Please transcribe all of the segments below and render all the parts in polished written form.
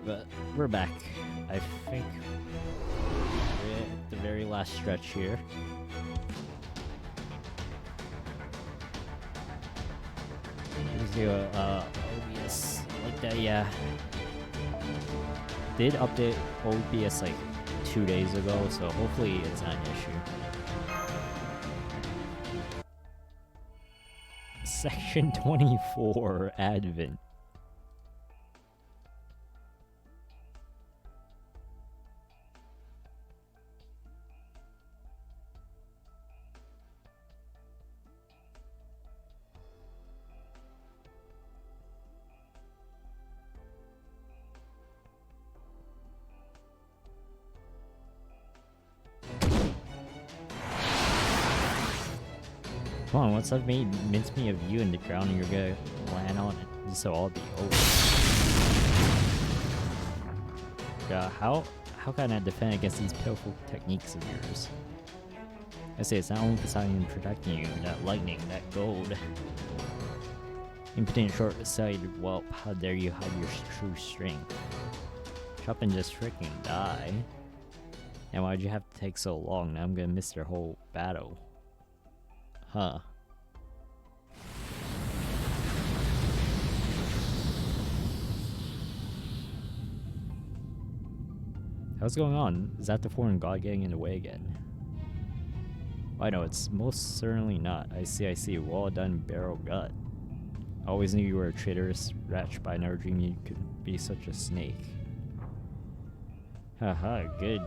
But we're back. I think we're at the very last stretch here. Here's the OBS like that, yeah. Did update OBS like 2 days ago, so hopefully it's not an issue. Section 24 Advent. Come on, once I've made mincemeat of you in the ground and you're gonna land on it, so I'll be over. Yeah, how can I defend against these pitiful techniques of yours? I say it's not only Poseidon protecting you, that lightning, that gold. Impotent short-sighted whelp, how dare you hide your true strength? Shut up and just freaking die. And why'd you have to take so long? Now I'm gonna miss your whole battle. Huh. What's going on? Is that the foreign god getting in the way again? I know, it's most certainly not. I see. Well done, barrel gut. I always knew you were a traitorous wretch, but I never dreamed you could be such a snake. Haha, good.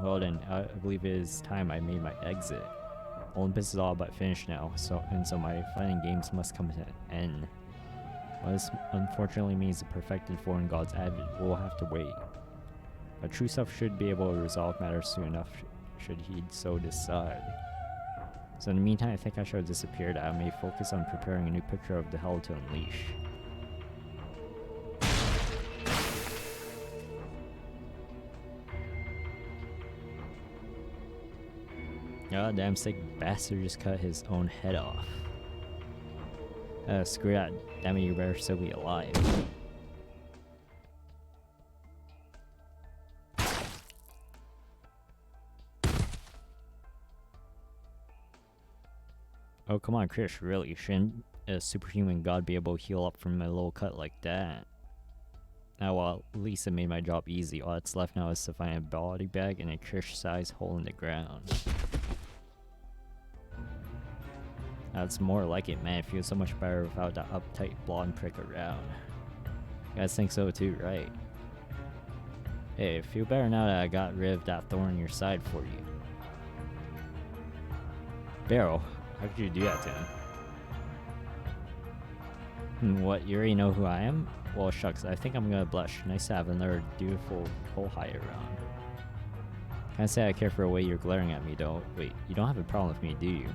Well then, I believe it is time I made my exit. Olympus is all but finished now, so my fighting games must come to an end. Well, this unfortunately means the perfected foreign god's advent will have to wait. But true self should be able to resolve matters soon enough, should he so decide. So in the meantime, I think I shall disappear that I may focus on preparing a new picture of the hell to unleash. God damn sick bastard just cut his own head off. Screw that. Damn it, you better still be alive. Oh, come on, Krish, really? Shouldn't a superhuman god be able to heal up from a little cut like that? Now, well, at least it made my job easy. All that's left now is to find a body bag and a Krish-sized hole in the ground. That's more like it, man. It feels so much better without that uptight blonde prick around. You guys think so too, right? Hey, feel better now that I got rid of that thorn in your side for you. Barrel, how could you do that to him? What, you already know who I am? Well, shucks, I think I'm gonna blush. Nice to have another dutiful hole hide around. Can't say I care for the way you're glaring at me, though. Wait, you don't have a problem with me, do you?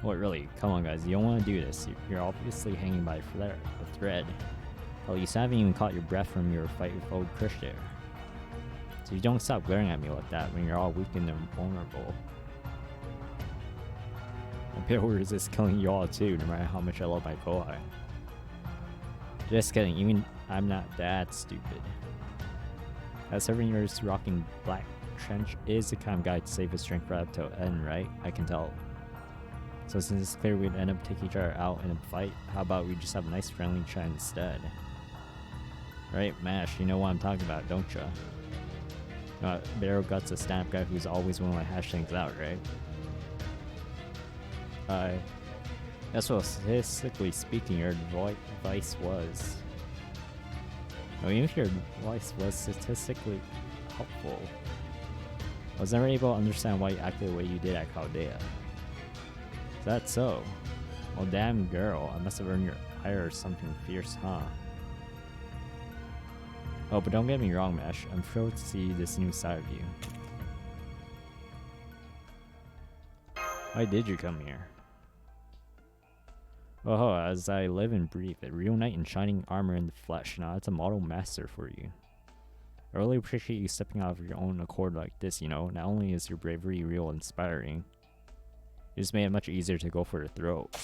What, really? Come on, guys, you don't want to do this. You're obviously hanging by a thread. Well, you haven't even caught your breath from your fight with old Krish there. So you don't stop glaring at me like that when you're all weak and vulnerable. I'll be able to resist killing you all too, no matter how much I love my Kohai. Just kidding, you mean I'm not that stupid. That 7 years rocking black trench is the kind of guy to save his strength right up till end, right? I can tell. So since it's clear we'd end up taking each other out in a fight, how about we just have a nice friendly chat instead? Right, Mash, you know what I'm talking about, don't ya? Barrow Guts a stamp guy who's always willing to hash things out, right? That's what statistically speaking your advice was. I mean, if your advice was statistically helpful, I was never able to understand why you acted the way you did at Chaldea. Is that so? Well, damn girl, I must have earned your ire or something fierce, huh? Oh, but don't get me wrong, Mesh. I'm thrilled to see this new side of you. Why did you come here? Oh, as I live and breathe, a real knight in shining armor in the flesh. Now, that's a model master for you. I really appreciate you stepping out of your own accord like this, you know. Not only is your bravery real inspiring, it just made it much easier to go for the throat.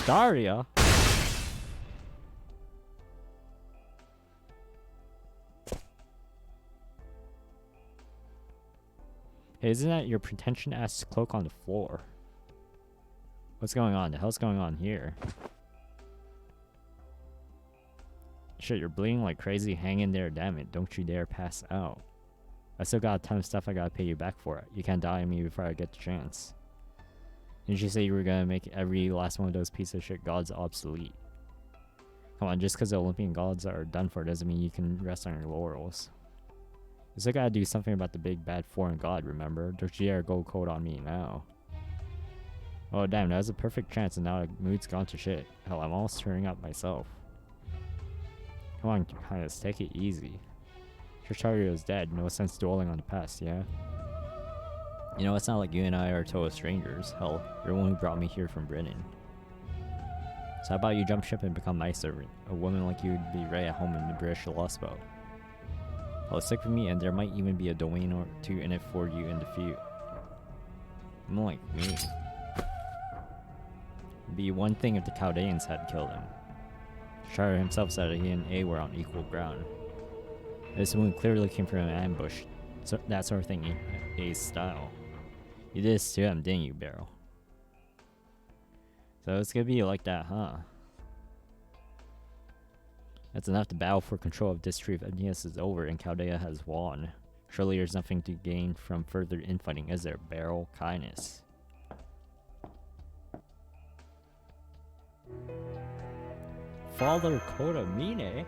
Daria? Hey, isn't that your pretension-ass cloak on the floor? What's going on? The hell's going on here? Shit, you're bleeding like crazy. Hang in there, damn it. Don't you dare pass out. I still got a ton of stuff I gotta pay you back for. You can't die on me before I get the chance. Didn't you say you were gonna make every last one of those piece of shit gods obsolete? Come on, just because the Olympian gods are done for doesn't mean you can rest on your laurels. You still gotta do something about the big bad foreign god, remember? Don't you dare go cold on me now. Oh damn, that was a perfect chance and now the mood's gone to shit. Hell, I'm almost turning up myself. Come on, Highness, take it easy. Trishario is dead, no sense dwelling on the past, yeah? You know, it's not like you and I are total strangers. Hell, you're the one who brought me here from Britain. So how about you jump ship and become my servant? A woman like you would be right at home in the British Lostbelt. Well, stick with me and there might even be a domain or two in it for you in the few. More like me. It'd be one thing if the Chaldeans had killed him. Shire himself said that he and A were on equal ground. This wound clearly came from an ambush, so that sort of thing in A's style. You did this to him, didn't you, Beryl? So it's gonna be like that, huh? That's enough to battle for control of this tree if Aeneas is over and Chaldea has won. Surely there's nothing to gain from further infighting, is there, Beryl? Kindness. Father Kota Mine?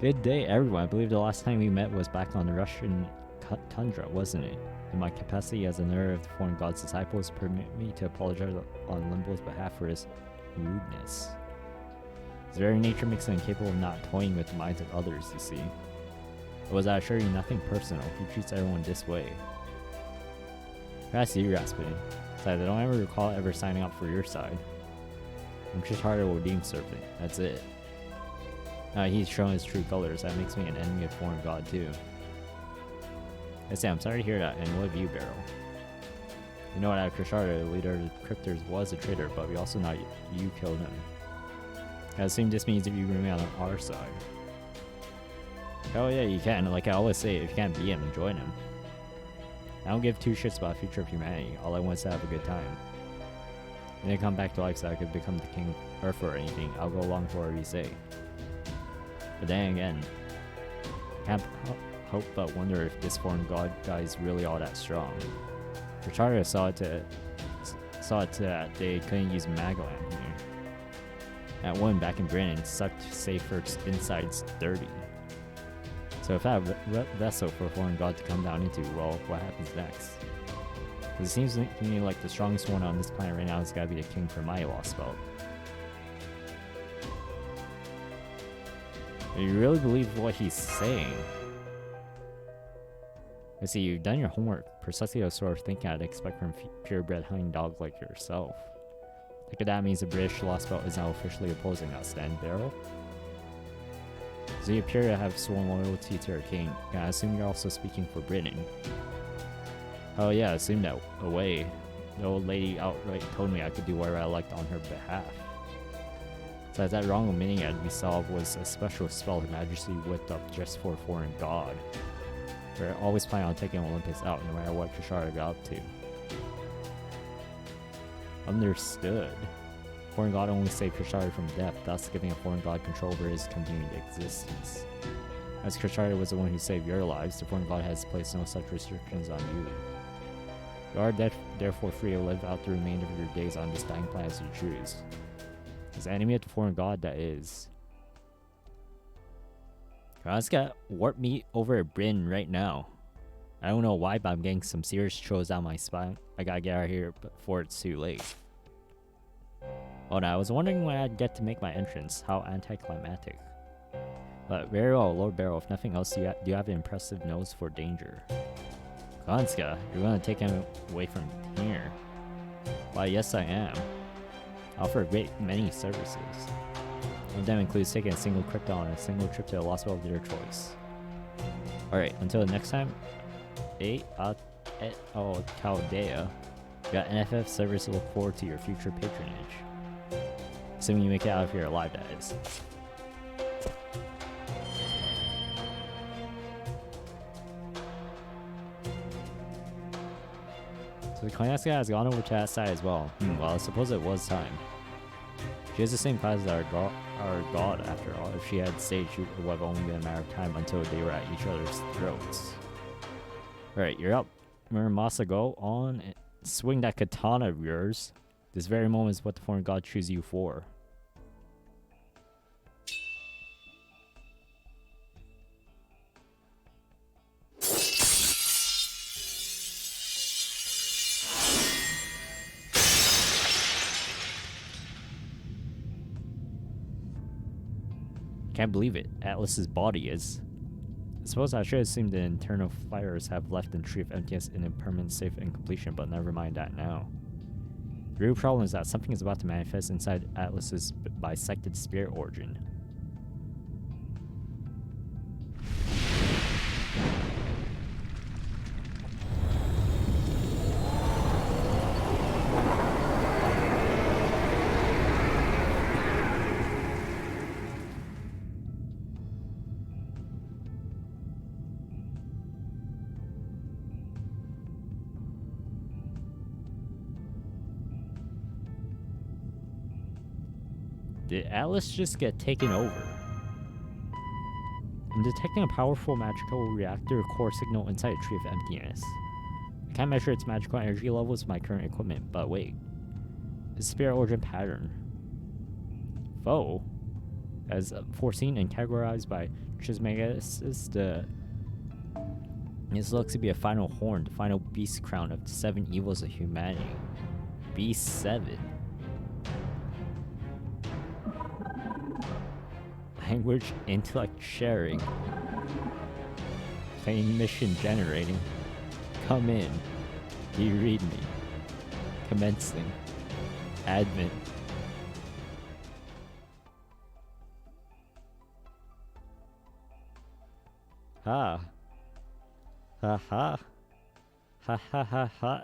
Good day, everyone. I believe the last time we met was back on the Russian tundra, wasn't it? In my capacity as another of the foreign god's disciples, permit me to apologize on Limbo's behalf for his rudeness. His very nature makes him incapable of not toying with the minds of others, you see. But was I assure you nothing personal? He treats everyone this way. I see you, Rasputin. Besides, I don't ever recall ever signing up for your side. I'm just harder Odin servant. That's it. Now he's showing his true colors. That makes me an enemy of foreign god too. I say I'm sorry to hear that, and what of you, Beryl? You know what, at Krisharda, the leader of the Cryptors was a traitor, but we also know you killed him. I assume this means if you remain on our side. Oh yeah, you can. Like I always say, if you can't beat him, join him. I don't give two shits about the future of humanity. All I want is to have a good time. When they come back to life so I could become the king of Earth or anything, I'll go along for whatever you say. But then again, can't help but wonder if this foreign god guy is really all that strong. Richardo saw it that they couldn't use Magellan here. That one back in Britain sucked safer insides dirty. So if I have a vessel for a foreign god to come down into, well, what happens next? Because it seems to me like the strongest one on this planet right now has got to be the king for my Lostbelt. Do you really believe what he's saying? I see, you've done your homework. Precisely the sort of thinking I'd expect from purebred hunting dog like yourself. Look at that means the British Lostbelt is now officially opposing us, then, Beryl? So you appear to have sworn loyalty to our king, and I assume you're also speaking for Britain. Oh yeah, I assumed that away. The old lady outright told me I could do whatever I liked on her behalf. Besides, that wrong omitting I had to be solved was a special spell Her Majesty whipped up just for a foreign god. We're always planning on taking Olympus out, no matter what Kishara got up to. Understood. Foreign god only saved Kishara from death, thus giving a foreign god control over his continued existence. As Kishara was the one who saved your lives, the foreign god has placed no such restrictions on you. You are therefore free to live out the remainder of your days on this dying planet as you choose. As enemy of the foreign god, that is. I just got warp meat over at Britain right now. I don't know why, but I'm getting some serious chills down my spine. I gotta get out of here before it's too late. Oh no, I was wondering when I'd get to make my entrance. How anticlimactic. But very well, Lord Beryl, if nothing else, do you have an impressive nose for danger? Ganska, you're gonna take him away from here. Why, yes I am. I offer a great many services. One of them includes taking a single crypto on a single trip to a Lostbelt of your choice. Alright, until the next time, Chaldea. You got NFF service to look forward to your future patronage. Assuming you make it out of here alive, that is. So the Koyaanisqatsi has gone over to that side as well. Well, I suppose it was time. She has the same class as our god, after all. If she had stayed, it would have only been a matter of time until they were at each other's throats. Alright, you're up. Muramasa, go on and swing that katana of yours. This very moment is what the foreign god chooses you for. Can't believe it. Atlas's body is. I suppose I should assume the internal fires have left the tree of emptiness in a permanent safe and completion, but never mind that now. The real problem is that something is about to manifest inside Atlas's bisected spirit origin. Did Atlas just get taken over? I'm detecting a powerful magical reactor core signal inside a tree of emptiness. I can't measure its magical energy levels with my current equipment, but wait. It's a spirit origin pattern. Foe? As foreseen and categorized by Trismegistus, this looks to be a final horn, the final beast crown of the 7 evils of humanity. Beast 7. Language, intellect sharing. Plain mission generating. Come in. Do you read me? Commencing. Admin. Ha. Ha ha. Ha ha ha ha.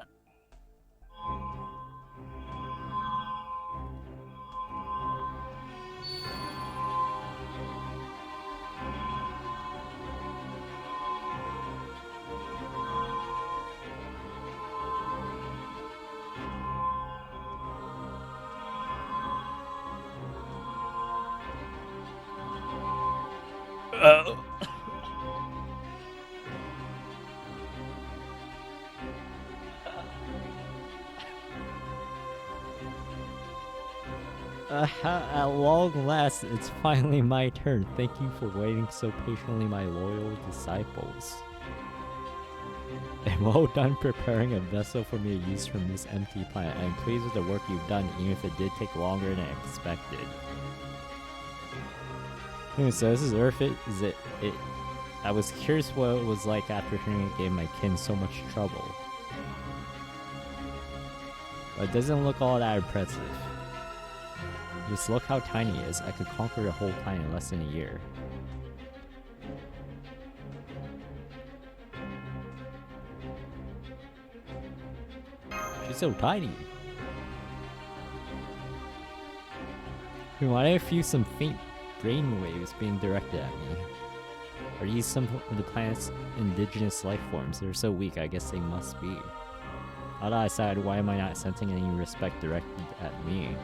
At long last, it's finally my turn. Thank you for waiting so patiently, my loyal disciples. And well done preparing a vessel for me to use from this empty planet. I'm pleased with the work you've done, even if it did take longer than expected. Anyway, so this is Earth. I was curious what it was like after hearing it gave my kin so much trouble. But it doesn't look all that impressive. Just look how tiny it is. I could conquer the whole planet in less than a year. She's so tiny. Why do I feel some faint brain waves being directed at me? Are these some of the planet's indigenous life forms? They're so weak, I guess they must be. How do I decide? Why am I not sensing any respect directed at me?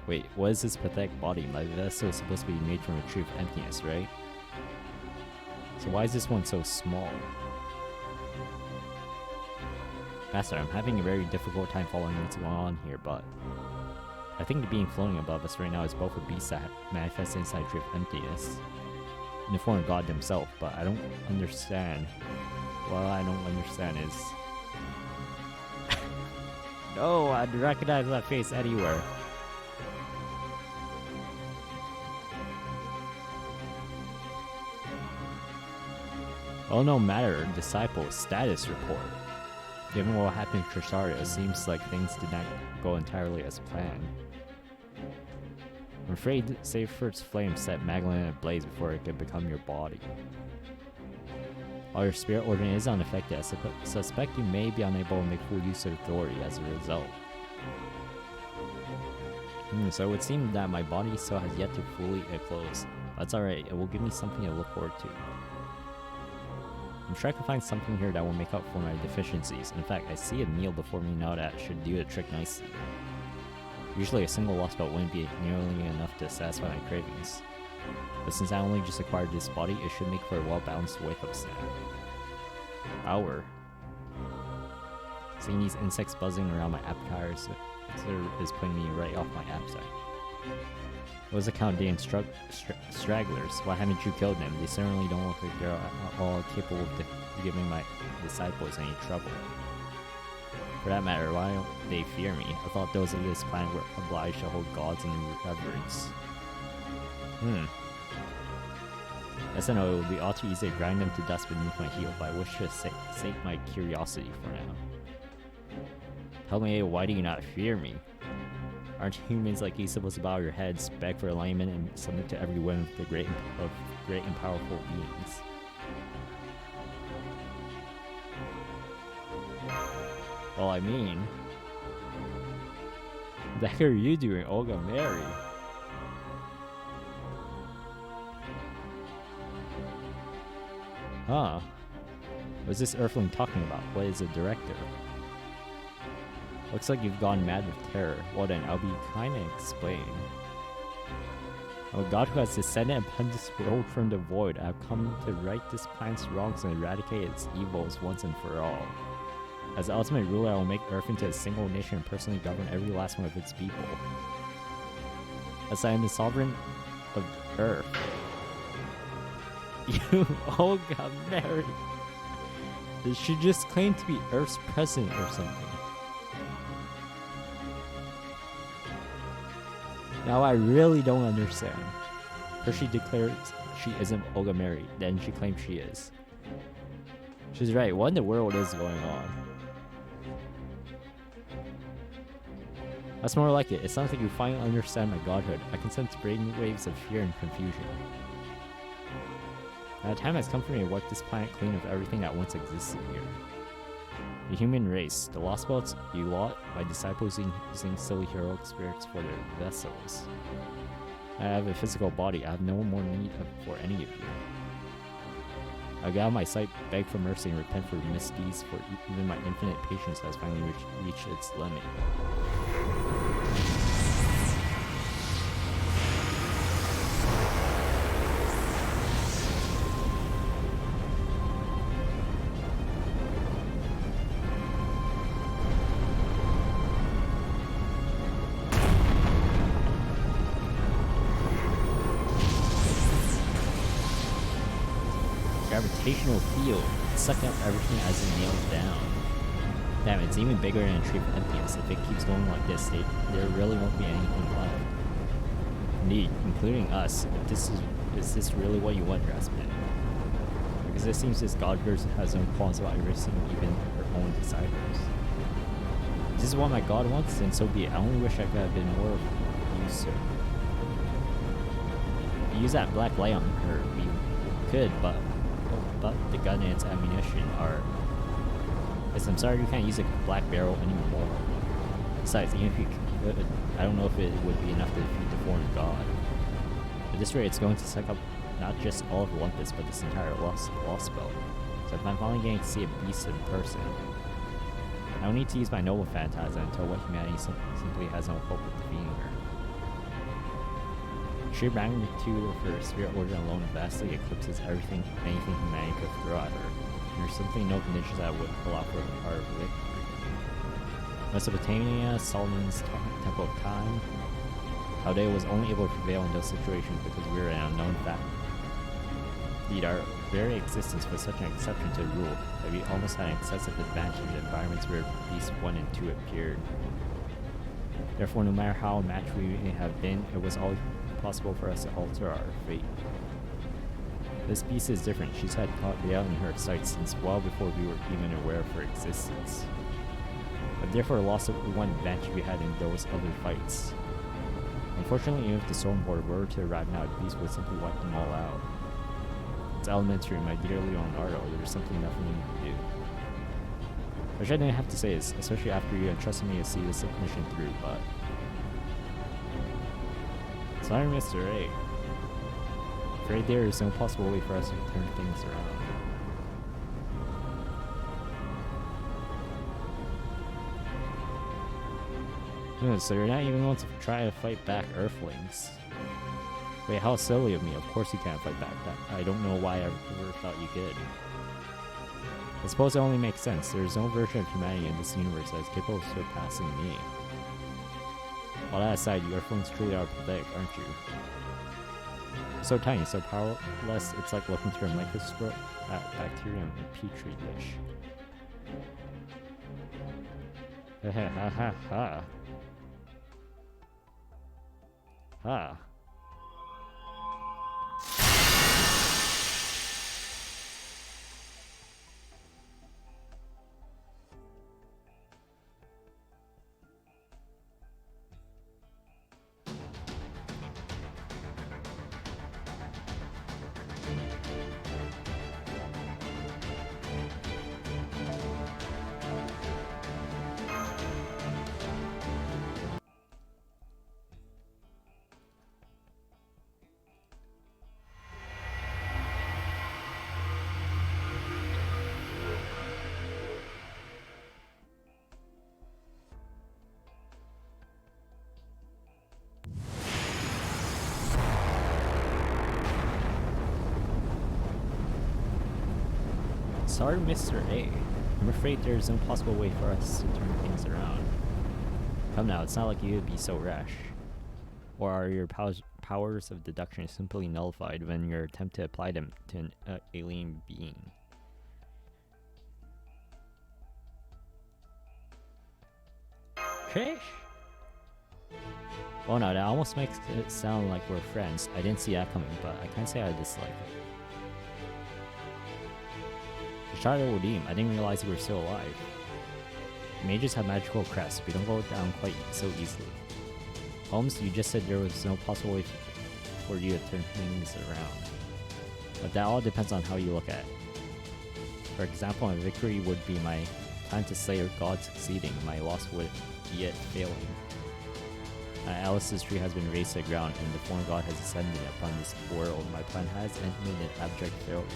Wait, what is this pathetic body? My vessel is supposed to be made from a tree of emptiness, right? So why is this one so small? Master, I'm having a very difficult time following what's going on here, but I think the being floating above us right now is both a beast that manifests inside a tree of emptiness and the form of God himself, but I don't understand. What I don't understand is... No, I'd recognize that face anywhere. Oh, no matter, disciple status report. Given what happened to Trisharia, it seems like things did not go entirely as planned. I'm afraid Seyfried's flame set Magdalene ablaze before it could become your body. While your spirit organ is unaffected, I suspect you may be unable to make full use of authority as a result. So it would seem that my body still has yet to fully eclose. That's alright, it will give me something to look forward to. I'm sure I can find something here that will make up for my deficiencies. In fact, I see a meal before me now that should do the trick nicely. Usually a single Lostbelt wouldn't be nearly enough to satisfy my cravings. But since I only just acquired this body, it should make for a well-balanced wake-up snack. Hour. Seeing these insects buzzing around my appetite is putting me right off my appetite. What was the count of stragglers? Why haven't you killed them? They certainly don't look like they're at all capable of giving my disciples any trouble. For that matter, why don't they fear me? I thought those of this planet were obliged to hold gods in reverence. Yes, I know it would be all too easy to grind them to dust beneath my heel, but I wish to sate my curiosity for now. Tell me, why do you not fear me? Aren't humans like you supposed to bow your heads, beg for alignment, and submit to every whim of the great and powerful beings? Well, I mean, what the heck are you doing, Olga Mary? Huh? What's this Earthling talking about? What is a director? Looks like you've gone mad with terror. Well then, I'll be kinda explain. I'm a god who has descended upon this world from the void. I have come to right this planet's wrongs and eradicate its evils once and for all. As the ultimate ruler, I will make Earth into a single nation and personally govern every last one of its people. As I am the sovereign of Earth. You Olga Mary. She just claimed to be Earth's president or something. Now I really don't understand. First she declares she isn't Olga Mary, then she claims she is. She's right, what in the world is going on? That's more like it. It sounds like you finally understand my godhood. I can sense brainwaves of fear and confusion. Now the time has come for me to wipe this planet clean of everything that once existed here. The human race, the Lostbelts, you lot, my disciples using silly heroic spirits for their vessels. I have a physical body. I have no more need for any of you. I get out of my sight, beg for mercy, and repent for misdeeds, for even my infinite patience has finally reached its limit. Gravitational field, sucking up everything as it nails down. Damn, it's even bigger than a tree of emptiness. If it keeps going like this, there really won't be anything left. Indeed, including us. Is this really what you want, Graspman? Because it seems this god has no qualms about erasing even her own disciples. If this is what my god wants, then so be it. I only wish I could have been more of use to her. If we use that black light on her, we could, but the gun and its ammunition are... Yes, I'm sorry you can't use a black barrel anymore. Besides, even if you could, I don't know if it would be enough to defeat the foreign god. At this rate, it's going to suck up not just all of Olympus, but this entire Lostbelt. So if I'm finally getting to see a beast in person, I don't need to use my noble phantasm until what humanity simply has no hope of defeating her. The sheer magnitude of her spirit origin alone vastly eclipses anything humanity could throw at her. And there's simply no conditions that would allow for our victory. Mesopotamia, Solomon's Temple of Time. Chaldea was only able to prevail in those situations because we were an unknown factor. Indeed, our very existence was such an exception to the rule that we almost had an excessive advantage in environments where beasts 1 and 2 appeared. Therefore, no matter how matched we may have been, it was always possible for us to alter our fate. This beast is different. She's had Chaldea in her sights since well before we were even aware of her existence. But therefore lost the one advantage we had in those other fights. Unfortunately, even if the Stormboard were to arrive now, the beast would simply wipe them all out. It's elementary, my dear Leonardo. There's simply nothing you can do. Which I didn't have to say this, especially after you entrusted me to see this mission through, but... Sorry, Mr. A. Afraid there is no possible way for us to turn things around. So you're not even going to try to fight back Earthlings. Wait, how silly of me. Of course you can't fight back. I don't know why I ever thought you could. I suppose it only makes sense. There is no version of humanity in this universe that is capable of surpassing me. All that aside, you Earthlings truly are pathetic, aren't you? So tiny, so powerless, it's like looking through a microscope at bacteria in a petri dish. Ha ha ha ha. Ha. Sorry, Mr. A. I'm afraid there's no possible way for us to turn things around. Come now, it's not like you would be so rash. Or are your powers of deduction simply nullified when your attempt to apply them to an alien being? Trish? Oh no, that almost makes it sound like we're friends. I didn't see that coming, but I can't say I dislike it. Shadow Odim, I didn't realize you were still alive. Mages have magical crests, we don't go down quite so easily. Holmes, you just said there was no possible way for you to turn things around. But that all depends on how you look at it. For example, my victory would be my plan to slay God succeeding, my loss would be it failing. Alice's tree has been razed to the ground and the foreign god has ascended upon this world. My plan has ended in abject failure.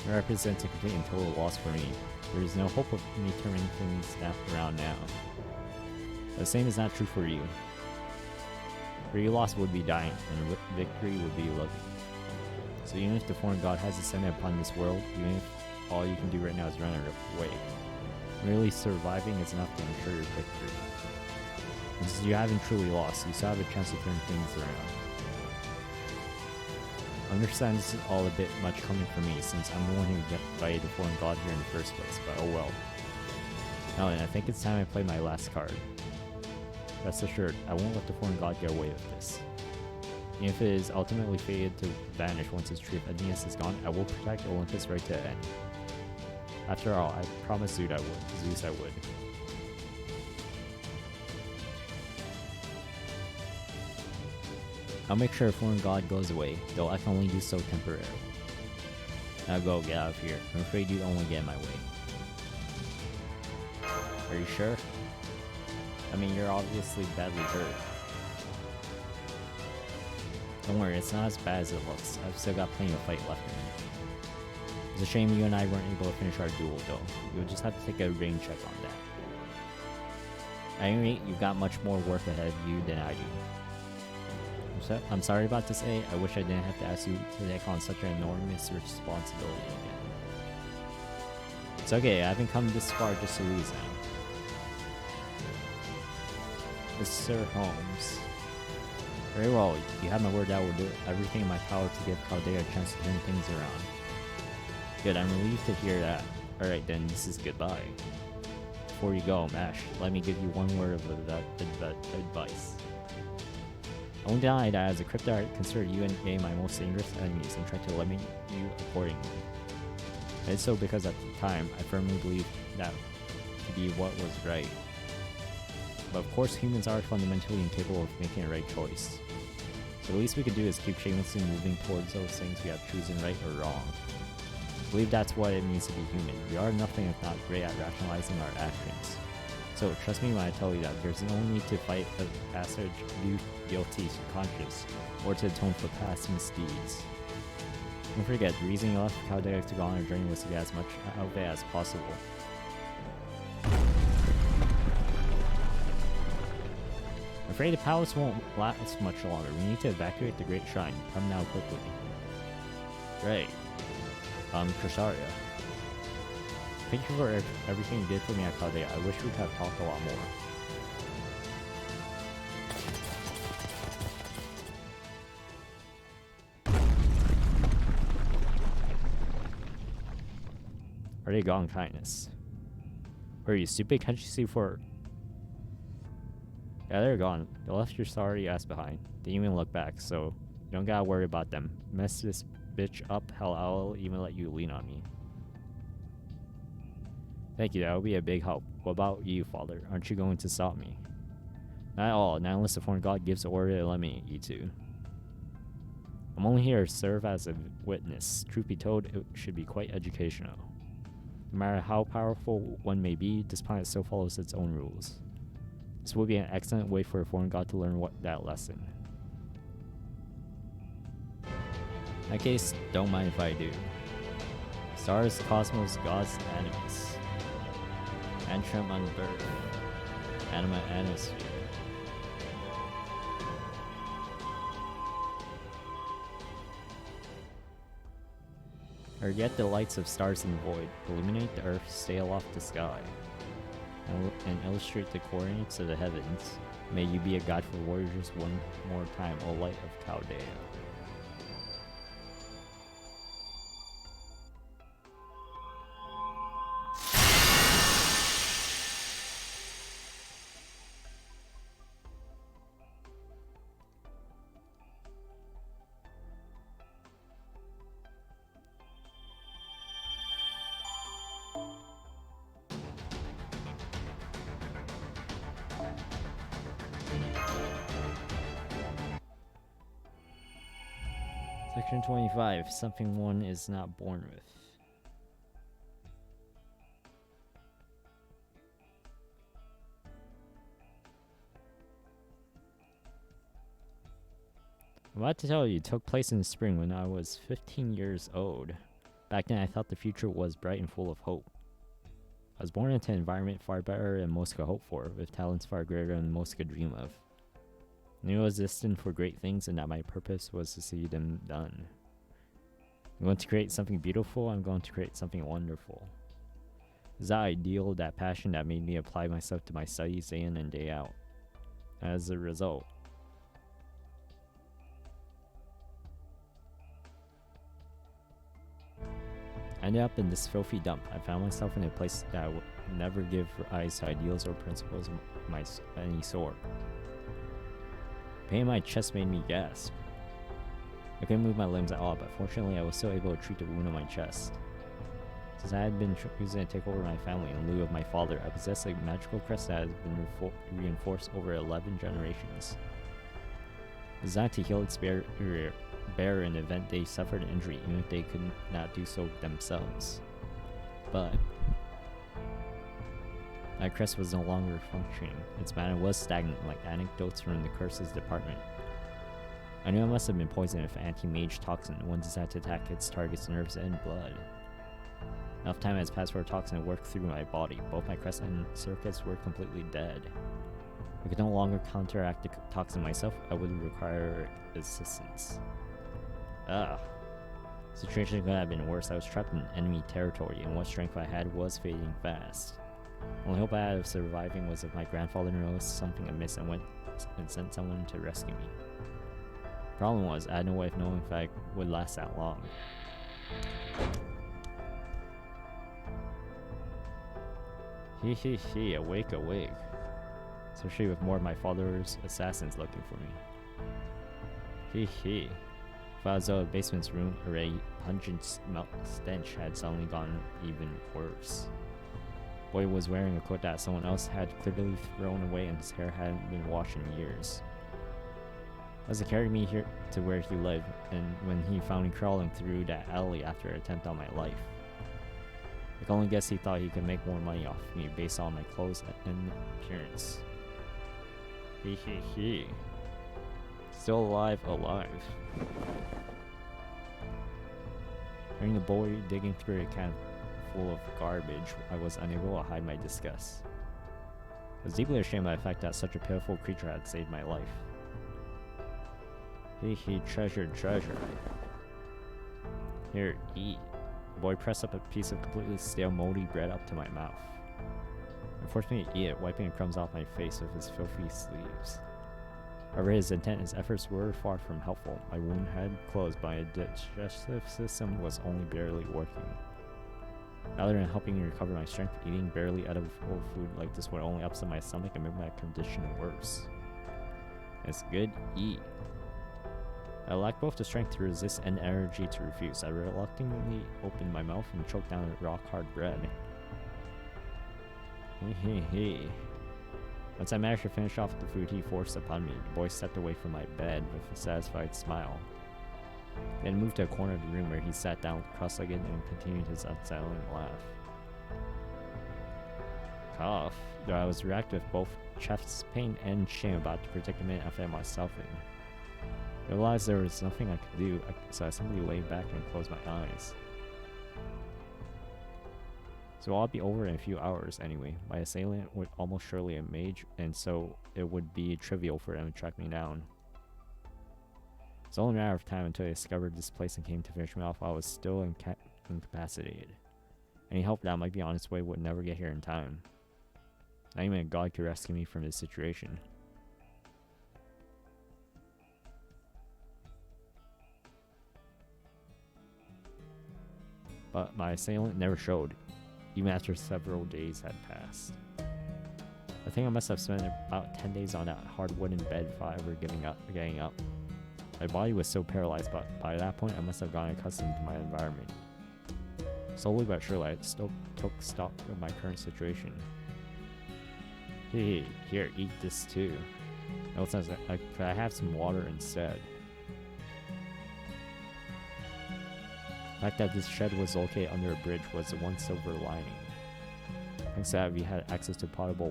It represents a complete and total loss for me. There is no hope of me turning things around now. The same is not true for you. For you, loss would be dying, and victory would be living. So even if the foreign god has descended upon this world, even if all you can do right now is run away, merely surviving is enough to ensure your victory. And since you haven't truly lost, you still have a chance to turn things around. I understand this is all a bit much coming from me, since I'm the one who invited the foreign god here in the first place, but oh well. Now then, I think it's time I play my last card. Rest assured, I won't let the foreign god get away with this. Even if it is ultimately fated to vanish once its tree of emptiness is gone, I will protect Olympus right to the end. After all, I promised Zeus I would. I'll make sure a foreign god goes away, though I can only do so temporarily. Now go, get out of here. I'm afraid you'd only get in my way. Are you sure? I mean, you're obviously badly hurt. Don't worry, it's not as bad as it looks. I've still got plenty of fight left in me. It's a shame you and I weren't able to finish our duel, though. You'll just have to take a rain check on that. At any rate, you've got much more work ahead of you than I do. I'm sorry about this, A. I wish I didn't have to ask you to take on such an enormous responsibility again. It's okay, I haven't come this far just to lose now. Mr. Holmes. Very well, you have my word that I will do everything in my power to give Chaldea a chance to turn things around. Good, I'm relieved to hear that. Alright then, this is goodbye. Before you go, Mash, let me give you one word of advice. I won't deny that as a cryptid, I consider you and A my most dangerous enemies and try to limit you accordingly. I did so because at the time, I firmly believed that to be what was right. But of course, humans are fundamentally incapable of making a right choice. So the least we could do is keep shamelessly moving towards those things we have chosen right or wrong. I believe that's what it means to be human. We are nothing if not great at rationalizing our actions. So trust me when I tell you that there's no need to fight a passage due guilty conscience or to atone for past misdeeds. Don't forget, the reason you left Chaldea to go on a journey was to get as much out of it as possible. I'm afraid the palace won't last much longer. We need to evacuate the Great Shrine. Come now quickly. Great. Krisaria. Thank you for everything you did for me at Chaldea. I wish we could have talked a lot more. Already gone kindness. Were you stupid? Can't you see for... Yeah, they're gone. They left your sorry ass behind. They didn't even look back, so you don't gotta worry about them. Mess this bitch up, hell, I'll even let you lean on me. Thank you, that would be a big help. What about you, father? Aren't you going to stop me? Not at all, not unless the foreign god gives the order to eliminate you two. I'm only here to serve as a witness. Truth be told, it should be quite educational. No matter how powerful one may be, this planet still follows its own rules. This would be an excellent way for a foreign god to learn that lesson. In that case, don't mind if I do. Stars, cosmos, gods, animus. Antrim on birth. Anima anosphere. Or yet the lights of stars in the void, illuminate the earth, stay aloft the sky, and illustrate the coordinates of the heavens. May you be a guide for warriors one more time, O light of Chaldea. Section 25. Something one is not born with. I'm about to tell you, it took place in the spring when I was 15 years old. Back then I thought the future was bright and full of hope. I was born into an environment far better than most could hope for, with talents far greater than most could dream of. I knew I was destined for great things and that my purpose was to see them done. I'm going to create something beautiful, I'm going to create something wonderful. It's that ideal, that passion that made me apply myself to my studies day in and day out. As a result, I ended up in this filthy dump. I found myself in a place that would never give rise to ideals or principles of any sort. Pain in my chest made me gasp. I couldn't move my limbs at all, but fortunately I was still able to treat the wound on my chest. Since I had been choosing to take over my family in lieu of my father, I possessed a magical crest that has been reinforced over 11 generations. Designed to heal its bearer in the event they suffered an injury, even if they could not do so themselves. But that crest was no longer functioning. Its mana was stagnant, like anecdotes from the curses department. I knew it must have been poisoned if anti-mage toxin one decided to attack its target's nerves and blood. Enough time has passed for toxin to work through my body. Both my crest and circuits were completely dead. I could no longer counteract the toxin myself. I would require assistance. The situation could have been worse. I was trapped in enemy territory, and what strength I had was fading fast. The only hope I had of surviving was if my grandfather noticed something amiss and went and sent someone to rescue me. Problem was, I had no way of knowing if I would last that long. He, awake, awake. Especially with more of my father's assassins looking for me. He. Felt as though the basement's room array pungent stench had suddenly gone even worse. Boy was wearing a coat that someone else had clearly thrown away, and his hair hadn't been washed in years. As he carried me here to where he lived, and when he found me crawling through that alley after an attempt on my life. I can only guess he thought he could make more money off me based on my clothes and appearance. He. Still alive. Hearing the boy digging through a can full of garbage, I was unable to hide my disgust. I was deeply ashamed of the fact that such a pitiful creature had saved my life. Treasure. Here, eat. The boy pressed up a piece of completely stale, moldy bread up to my mouth and forced me to eat it, wiping the crumbs off my face with his filthy sleeves. However, his intent and his efforts were far from helpful. My wound had closed, but my digestive system was only barely working. Rather than helping me recover my strength, eating barely edible food like this would only upset my stomach and make my condition worse. It's good, eat. I lacked both the strength to resist and energy to refuse. I reluctantly opened my mouth and choked down the rock-hard bread. Once I managed to finish off the food he forced upon me, the boy stepped away from my bed with a satisfied smile. Then moved to a corner of the room where he sat down cross-legged and continued his unsettling laugh. Cough, though I was racked with both chest pain and shame about the predicament I found myself in. I realized there was nothing I could do, so I simply lay back and closed my eyes. So I'll be over in a few hours anyway. My assailant would almost surely a mage, and so it would be trivial for him to track me down. It's only a matter of time until I discovered this place and came to finish me off while I was still incapacitated. Any help that might be on its way would never get here in time. Not even a god could rescue me from this situation. But my assailant never showed, even after several days had passed. I think I must have spent about 10 days on that hard wooden bed before ever getting up. My body was so paralyzed, but by that point I must have gotten accustomed to my environment. Slowly but surely, I still took stock of my current situation. Hey, here, eat this too. No sense, could I have some water instead? The fact that this shed was located under a bridge was the one silver lining. Thanks to that, we had access to potable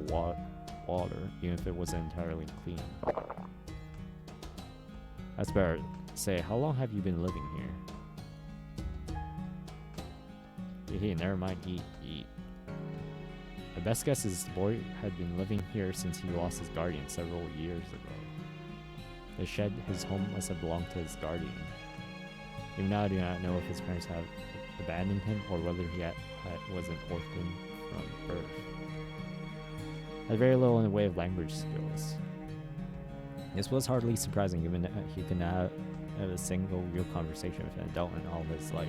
water, even if it wasn't entirely clean. That's better. Say, how long have you been living here? Hey, never mind, eat. My best guess is the boy had been living here since he lost his guardian several years ago. The shed, his home, must have belonged to his guardian. Even now I do not know if his parents have abandoned him or whether he was an orphan from birth. I had very little in the way of language skills. This was hardly surprising given that he could not have a single real conversation with an adult in all of his life.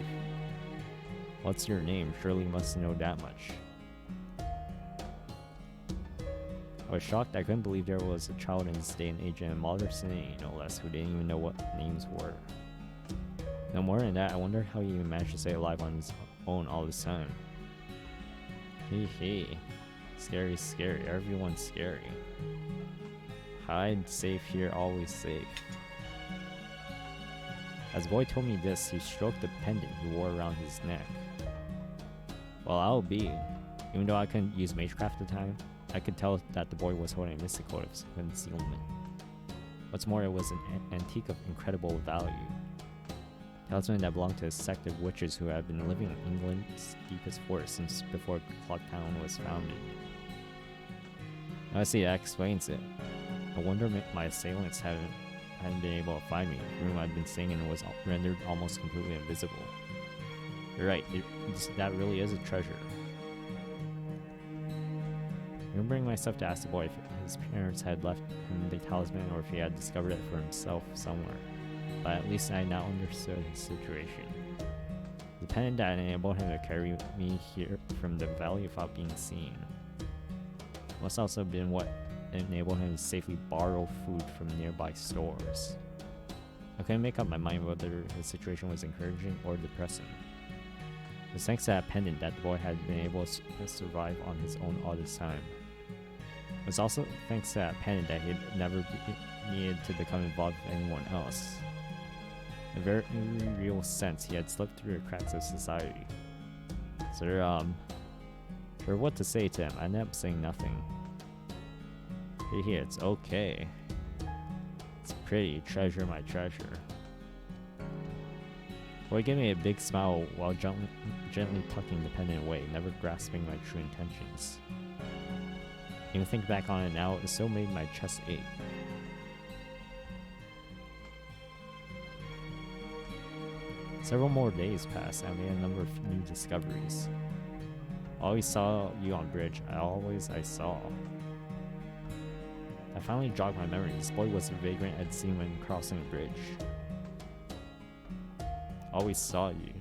What's your name? Surely you must know that much. I was shocked. I couldn't believe there was a child in this day and age in a modern city, no less, who didn't even know what names were. No more than that, I wonder how he even managed to stay alive on his own all this time. Hey. Scary. Everyone's scary. Hide, safe here, always safe. As the boy told me this, he stroked the pendant he wore around his neck. Well, I'll be. Even though I couldn't use magecraft at the time, I could tell that the boy was holding a mystic code of concealment. What's more, it was an antique of incredible value. Talisman that belonged to a sect of witches who had been living in England's deepest forest since before Clocktown was founded. I see, that explains it. I wonder if my assailants hadn't been able to find me. The room I'd been staying in was rendered almost completely invisible. You're right, that really is a treasure. Remembering myself to ask the boy if his parents had left him the talisman or if he had discovered it for himself somewhere. But at least I now understood his situation. The pendant that enabled him to carry me here from the valley without being seen must also have been what enabled him to safely borrow food from nearby stores. I couldn't make up my mind whether his situation was encouraging or depressing. It was thanks to that pendant that the boy had been able to survive on his own all this time. It was also thanks to that pendant that he had never needed to become involved with anyone else. In a very real sense, he had slipped through the cracks of society. For what to say to him, I ended up saying nothing. Here, it's okay. It's pretty. Treasure my treasure. Boy gave me a big smile while gently tucking the pendant away, never grasping my true intentions. Even think back on it now, it still made my chest ache. Several more days passed, and I made a number of new discoveries. Always saw you on bridge. I saw. I finally jogged my memory. This boy was a vagrant I'd seen when crossing a bridge. Always saw you.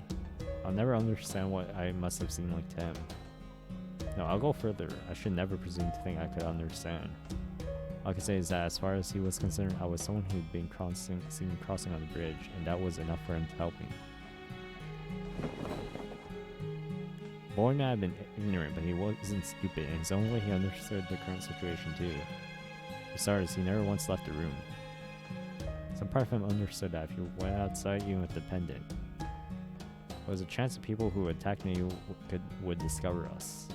I'll never understand what I must have seemed like to him. No, I'll go further. I should never presume to think I could understand. All I can say is that as far as he was concerned, I was someone who'd been seen crossing on the bridge, and that was enough for him to help me. Boy may have been ignorant, but he wasn't stupid. In his own way, he understood the current situation too. For starters, he never once left the room. Some part of him understood that if you went outside even with the pendant, there was a chance that people who attacked me would discover us.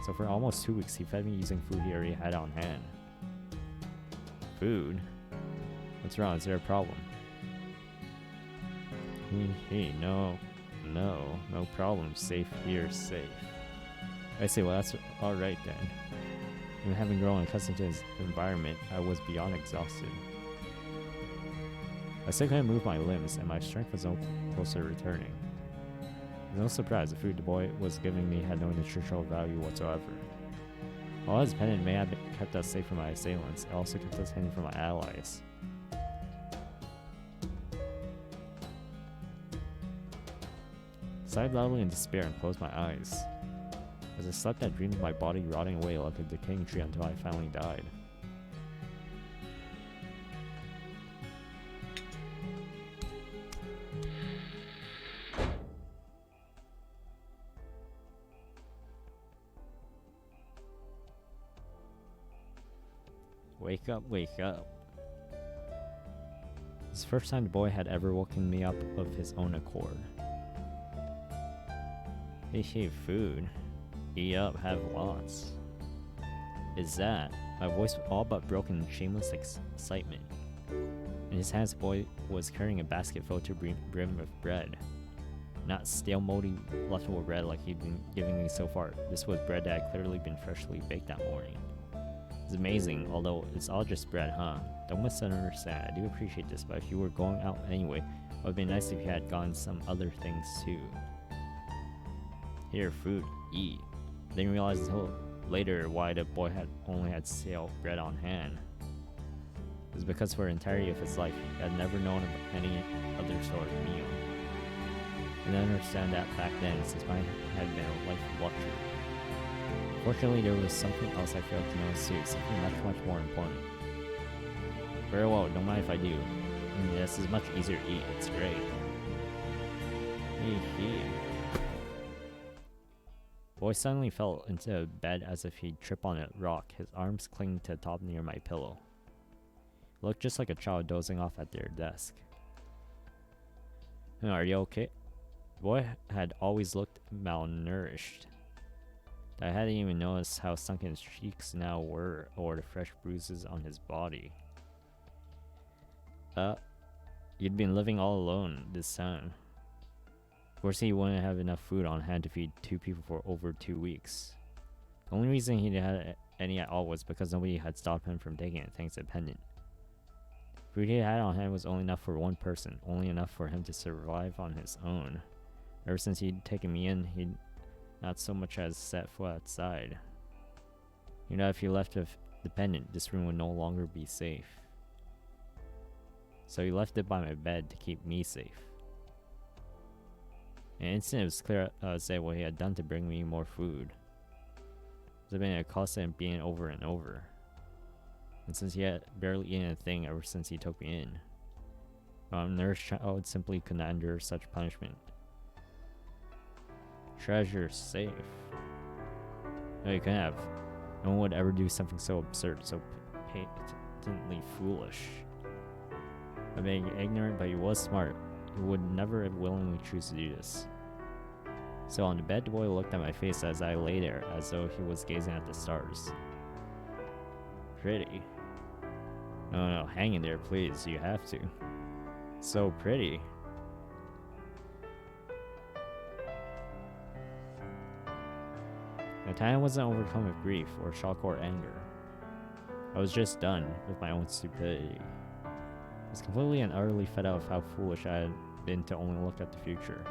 So for almost 2 weeks, he fed me using food he already had on hand. Food? What's wrong? Is there a problem? No problem. Safe here, safe. I say, well, that's alright then. Even having grown accustomed to his environment, I was beyond exhausted. I still couldn't move my limbs, and my strength was no closer to returning. No surprise, the food the boy was giving me had no nutritional value whatsoever. While his pendant may have kept us safe from my assailants, it also kept us hidden from my allies. I sighed loudly in despair and closed my eyes. As I slept, I dreamed of my body rotting away like a decaying tree until I finally died. Wake up, wake up. It's the first time the boy had ever woken me up of his own accord. Hey, food. Eat up, have lots. Is that? My voice all but broken in shameless excitement. In his hands, the boy was carrying a basket filled to the brim with bread. Not stale, moldy, leftover bread like he'd been giving me so far. This was bread that had clearly been freshly baked that morning. It's amazing, although it's all just bread, huh? Don't misunderstand. I do appreciate this, but if you were going out anyway, it would have been nice if you had gotten some other things too. Here, food, eat. Didn't realize until later why the boy only had stale bread on hand. It was because for the entirety of his life, he had never known of any other sort of meal. I didn't understand that back then, since mine had been a life of luxury. Fortunately, there was something else I failed to notice too, something much more important. Very well, don't mind if I do. This is much easier to eat, it's great. Hee. Boy suddenly fell into bed as if he'd trip on a rock, his arms clinging to the top near my pillow. He looked just like a child dozing off at their desk. Are you okay? The boy had always looked malnourished. I hadn't even noticed how sunken his cheeks now were, or the fresh bruises on his body. You'd been living all alone this time. Of course, he wouldn't have enough food on hand to feed 2 people for over 2 weeks. The only reason he had any at all was because nobody had stopped him from taking it thanks to the pendant. Food he had on hand was only enough for one person, only enough for him to survive on his own. Ever since he'd taken me in, he'd not so much as set foot outside. You know, if he left with the pendant, this room would no longer be safe. So he left it by my bed to keep me safe. In an instant, it was clear what he had done to bring me more food. It had been a constant being over and over. And since he had barely eaten a thing ever since he took me in, my malnourished child simply could not endure such punishment. Treasure safe. No, you couldn't have. No one would ever do something so absurd, so patently foolish. By being ignorant, but he was smart. He would never willingly choose to do this. So on the bed, the boy looked at my face as I lay there, as though he was gazing at the stars. Pretty. No, hang in there, please. You have to. So pretty. At the time, I wasn't overcome with grief or shock or anger. I was just done with my own stupidity. I was completely and utterly fed up of how foolish I had been to only look at the future,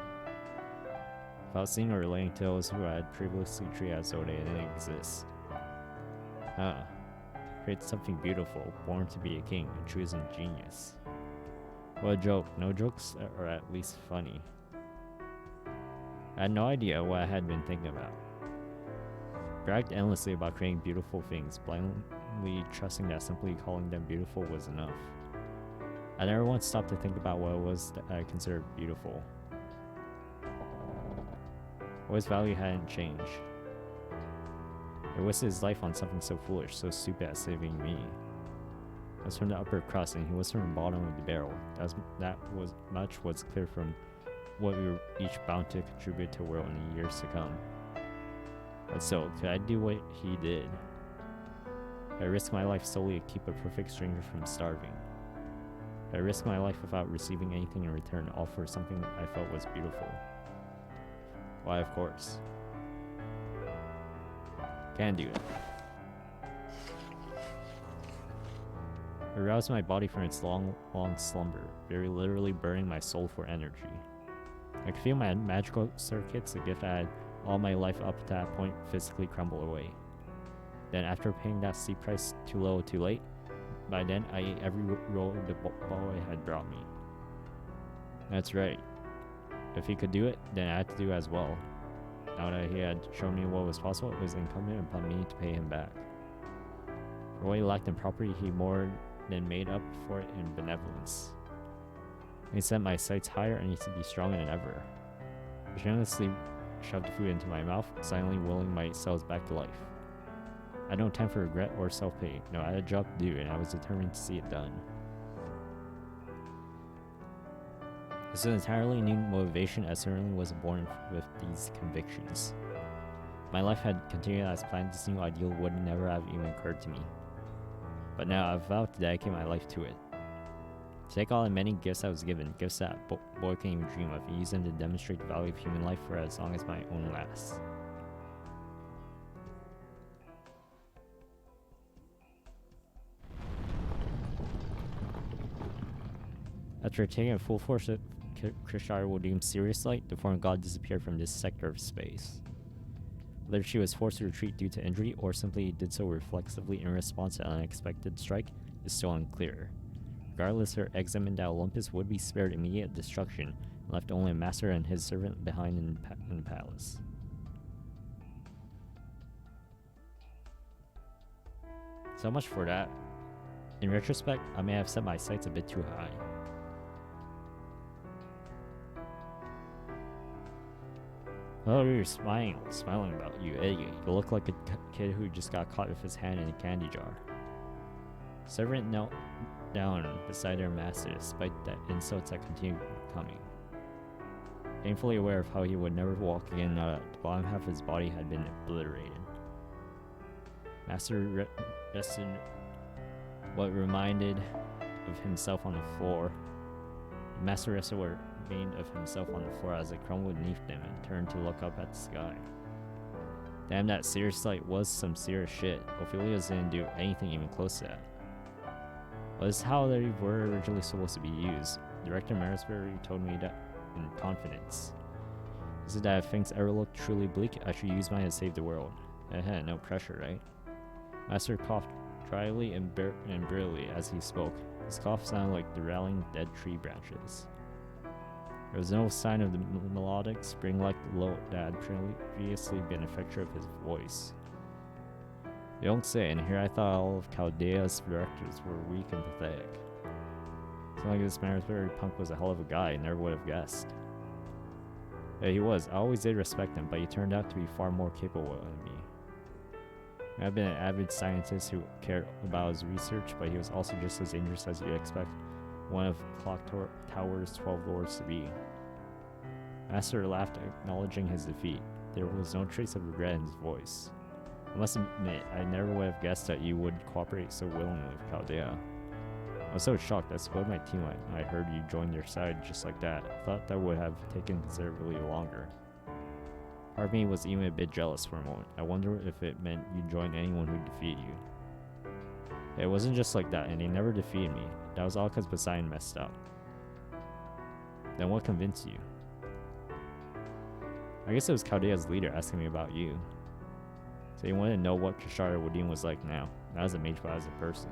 without seeing or relating to those who I had previously treated as though they didn't exist. Create something beautiful, born to be a king, and chosen genius. What a joke. No jokes are at least funny. I had no idea what I had been thinking about. Bragged endlessly about creating beautiful things, blindly trusting that simply calling them beautiful was enough. I never once stopped to think about what it was that I considered beautiful. What its value hadn't changed. I wasted his life on something so foolish, so stupid as saving me. I was from the upper crust and he was from the bottom of the barrel. That was much was clear from what we were each bound to contribute to the world in the years to come. But so, could I do what he did? Could I risk my life solely to keep a perfect stranger from starving? Could I risk my life without receiving anything in return, all for something I felt was beautiful? Why, of course. Can do it. I aroused my body from its long slumber, very literally burning my soul for energy. I could feel my magical circuits, the gift I had all my life up to that point, physically crumble away. Then after paying that steep price too little too late, by then I ate every roll the boy had brought me. That's right. If he could do it, then I had to do as well. Now that he had shown me what was possible, it was incumbent upon me to pay him back. For what he lacked in property, he more than made up for it in benevolence. He set my sights higher, I need to be stronger than ever. I shamelessly shoved the food into my mouth, silently willing my cells back to life. I had no time for regret or self-pity. No, I had a job to do, and I was determined to see it done. This was an entirely new motivation, as certainly was born with these convictions. My life had continued as planned. This new ideal would never have even occurred to me. But now I've vowed to dedicate my life to it. To take all the many gifts I was given, gifts that boy can't even dream of, and use them to demonstrate the value of human life for as long as my own lasts. After taking a full force of Krishar will deem serious light, the foreign god disappeared from this sector of space. Whether she was forced to retreat due to injury or simply did so reflexively in response to an unexpected strike is still unclear. Regardless, her examined that Olympus would be spared immediate destruction and left only a master and his servant behind in the palace. So much for that. In retrospect, I may have set my sights a bit too high. Oh, you're smiling about, you idiot. You look like a kid who just got caught with his hand in a candy jar. Servant knelt down beside their master despite the insults that continued coming. Painfully aware of how he would never walk again now that the bottom half of his body had been obliterated. Master rested what reminded of himself on the floor. The master rested what remained of himself on the floor as it crumbled beneath them and turned to look up at the sky. Damn, that serious sight was some serious shit. Ophelia's didn't do anything even close to that. Well, this is how they were originally supposed to be used. Director Marisbury told me that in confidence. He said that if things ever looked truly bleak, I should use mine to save the world. No pressure, right? Master coughed dryly and brittlely as he spoke. His cough sounded like the rattling of dead tree branches. There was no sign of the melodic, spring-like low that had previously been a feature of his voice. You don't say, and here I thought all of Chaldea's directors were weak and pathetic. Something like this Marisbury punk was a hell of a guy, I never would have guessed. Yeah, he was. I always did respect him, but he turned out to be far more capable than me. I've been an avid scientist who cared about his research, but he was also just as dangerous as you'd expect one of Clock Tower's 12 lords to be. Master laughed, acknowledging his defeat. There was no trace of regret in his voice. I must admit, I never would have guessed that you would cooperate so willingly with Chaldea. I was so shocked I split my team when I heard you join their side just like that. I thought that would have taken considerably longer. Part of me was even a bit jealous for a moment. I wondered if it meant you'd join anyone who'd defeat you. It wasn't just like that, and he never defeated me. That was all because Poseidon messed up. Then what convinced you? I guess it was Chaldea's leader asking me about you. So he wanted to know what Kishara Wadin was like now, not as a mage but as a person.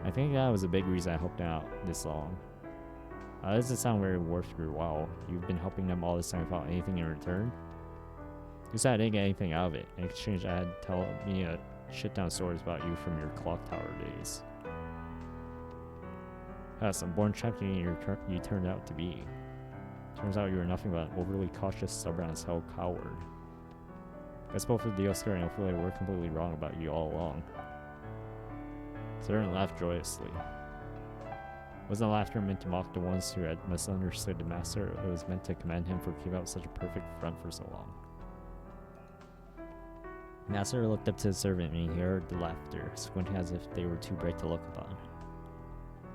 I think that was a big reason I helped out this long. That doesn't sound very worth your while. You've been helping them all this time without anything in return? You said I didn't get anything out of it. In exchange, I had to tell me a shit ton of stories about you from your clock tower days. Yes, a born champion you turned out to be. Turns out you were nothing but an overly cautious, stubborn as hell coward. Guess both of Dioskar and Ophelia were completely wrong about you all along. Saren laughed joyously. Wasn't laughter meant to mock the ones who had misunderstood the master? It was meant to commend him for keeping up such a perfect front for so long. Master looked up to the servant and he heard the laughter, squinting as if they were too bright to look upon.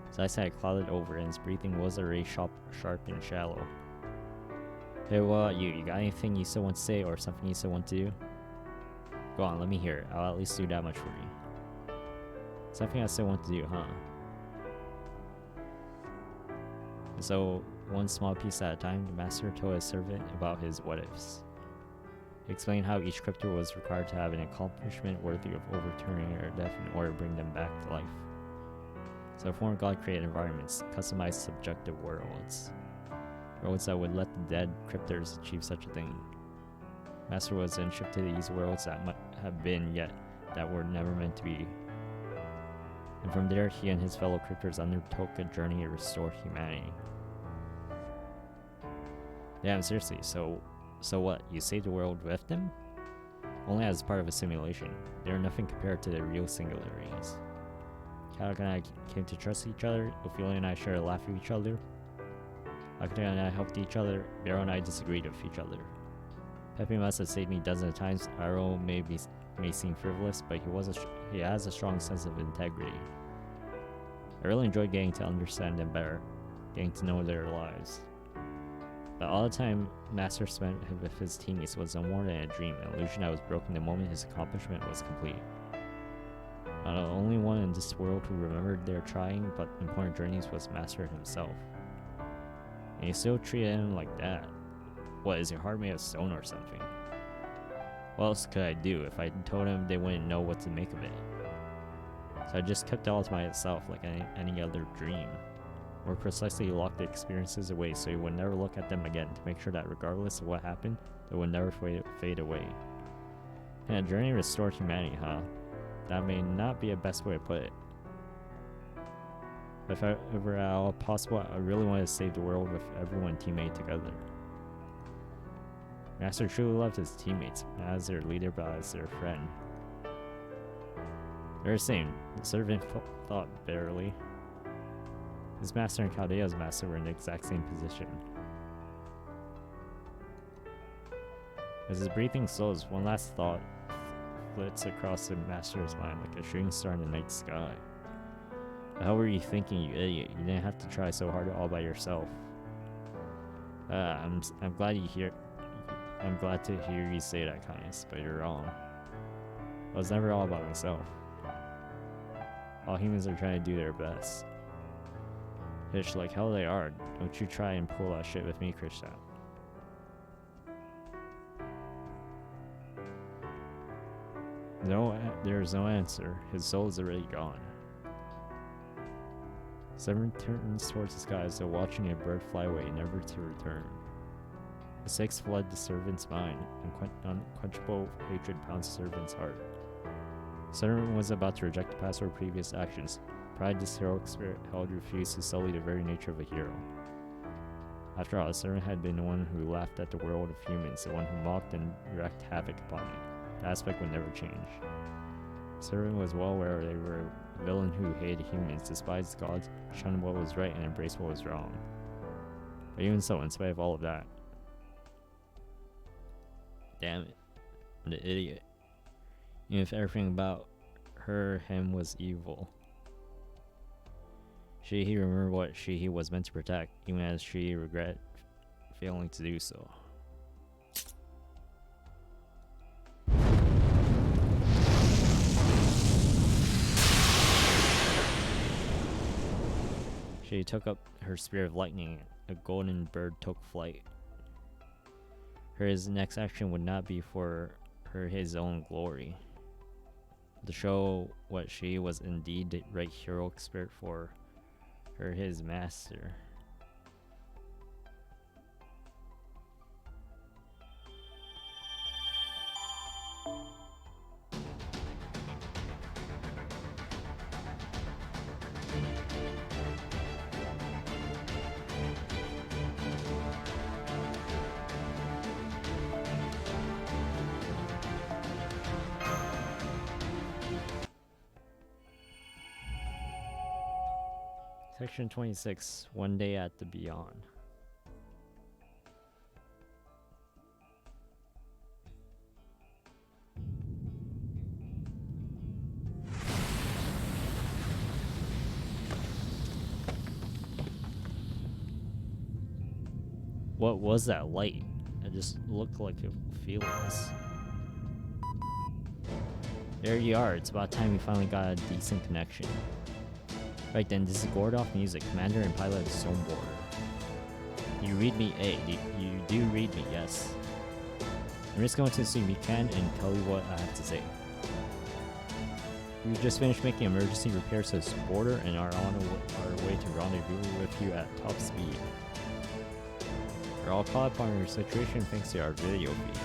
His eyesight clouded over and his breathing was already sharp and shallow. Hey, what about you? You got anything you still want to say or something you still want to do? Go on, let me hear it. I'll at least do that much for you. Something I still want to do, huh? So, one small piece at a time, the master told his servant about his what-ifs. He explained how each cryptor was required to have an accomplishment worthy of overturning their death in order to bring them back to life. So, former God created environments, customized subjective worlds. Worlds that would let the dead cryptors achieve such a thing. Master was then shifted to these worlds that might have been, yet that were never meant to be. And from there, he and his fellow cryptors undertook a journey to restore humanity. Yeah, seriously, so what? You saved the world with them? Only as part of a simulation. They are nothing compared to the real singularities. Calica and I came to trust each other. Ophelia and I shared a laugh with each other. Akita and I helped each other. Barrow and I disagreed with each other. Pepe must have saved me dozens of times. Aro may seem frivolous, but he has a strong sense of integrity. I really enjoyed getting to understand them better, getting to know their lives. But all the time Master spent with his teammates was no more than a dream, an illusion that was broken the moment his accomplishment was complete. Not the only one in this world who remembered their trying but important journeys was Master himself. And you still treated him like that. What, is your heart made of stone or something? What else could I do? If I told him, they wouldn't know what to make of it. So I just kept it all to myself like any other dream. More precisely, he locked the experiences away so he would never look at them again, to make sure that regardless of what happened, they would never fade away. And a journey to restore humanity, huh? That may not be the best way to put it. If ever at all possible, I really wanted to save the world with everyone teammate together. Master truly loved his teammates, not as their leader but as their friend. They're the same, the servant thought bitterly. His master and Chaldea's master were in the exact same position. As his breathing slows, one last thought flits across the master's mind like a shooting star in the night sky. The hell were you thinking, you idiot? You didn't have to try so hard all by yourself. I'm glad to hear you say that, Caius, but you're wrong. I was never all about myself. All humans are trying to do their best. Hitch, like hell they are. Don't you try and pull that shit with me, Krishna. No, there's no answer. His soul is already gone. Seven turns towards the sky as though watching a bird fly away, never to return. The six flood the servant's mind, and unquenchable hatred pounds the servant's heart. The servant was about to reject the past or previous actions. Pride, this heroic spirit held refused to sully the very nature of a hero. After all, the servant had been the one who laughed at the world of humans, the one who mocked and wreaked havoc upon it. That aspect would never change. The servant was well aware they were a villain who hated humans, despised gods, shunned what was right, and embraced what was wrong. But even so, in spite of all of that, Damn it. I'm the idiot. Even if everything about her, him was evil. He remembered what he was meant to protect, even as she regret failing to do so. She took up her spear of lightning. A golden bird took flight. His next action would not be for his own glory, to show what she was indeed the right heroic spirit for his master. Section 26, One Day at the Beyond. What was that light? It just looked like a feelings. There you are, it's about time we finally got a decent connection. Right then, this is Gordoff Music, commander and pilot of Stormborder. You read me, you do read me, yes. I'm just going to assume you can and tell you what I have to say. We just finished making emergency repairs to the border and are on our way to rendezvous with you at top speed. We're all caught up on your situation thanks to our video feed.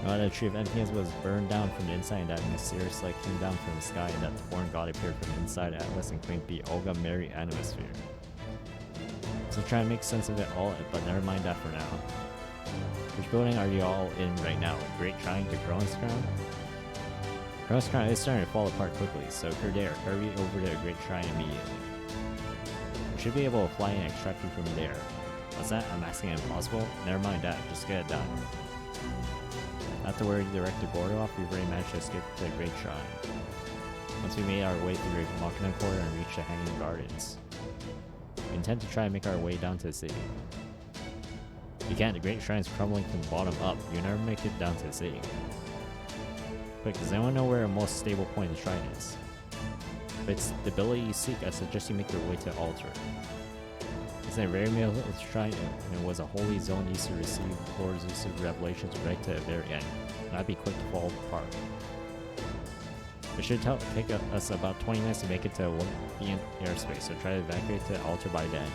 Now that the tree of emptiness was burned down from the inside and that mysterious light came down from the sky and that the foreign god appeared from inside Atlas and claimed to be Olga Mary Animosphere. So try and make sense of it all, but never mind that for now. Which building are you all in right now? Great Shrine to Cronus Crown? Cronus Crown is starting to fall apart quickly, so Kerdair, hurry over to the Great Shrine immediately. We should be able to fly and extract you from there. What's that? I'm asking impossible? Never mind that, just get it done. Not to worry, direct to Gordoff, we've already managed to escape to the Great Shrine. Once we made our way through the Machina Quarter and reached the Hanging Gardens, we intend to try and make our way down to the city. You can't, the Great Shrine is crumbling from the bottom up. You'll never make it down to the city. Quick, does anyone know where the most stable point of the shrine is? If it's the ability you seek, I suggest you make your way to the altar. It's in a very middle of the shrine, and it was a holy zone used to receive Lord Zeus' revelations right to the very end. And I'd be quick to fall apart. It should take us about 20 minutes to make it to Olympian airspace, so try to evacuate to the altar by then.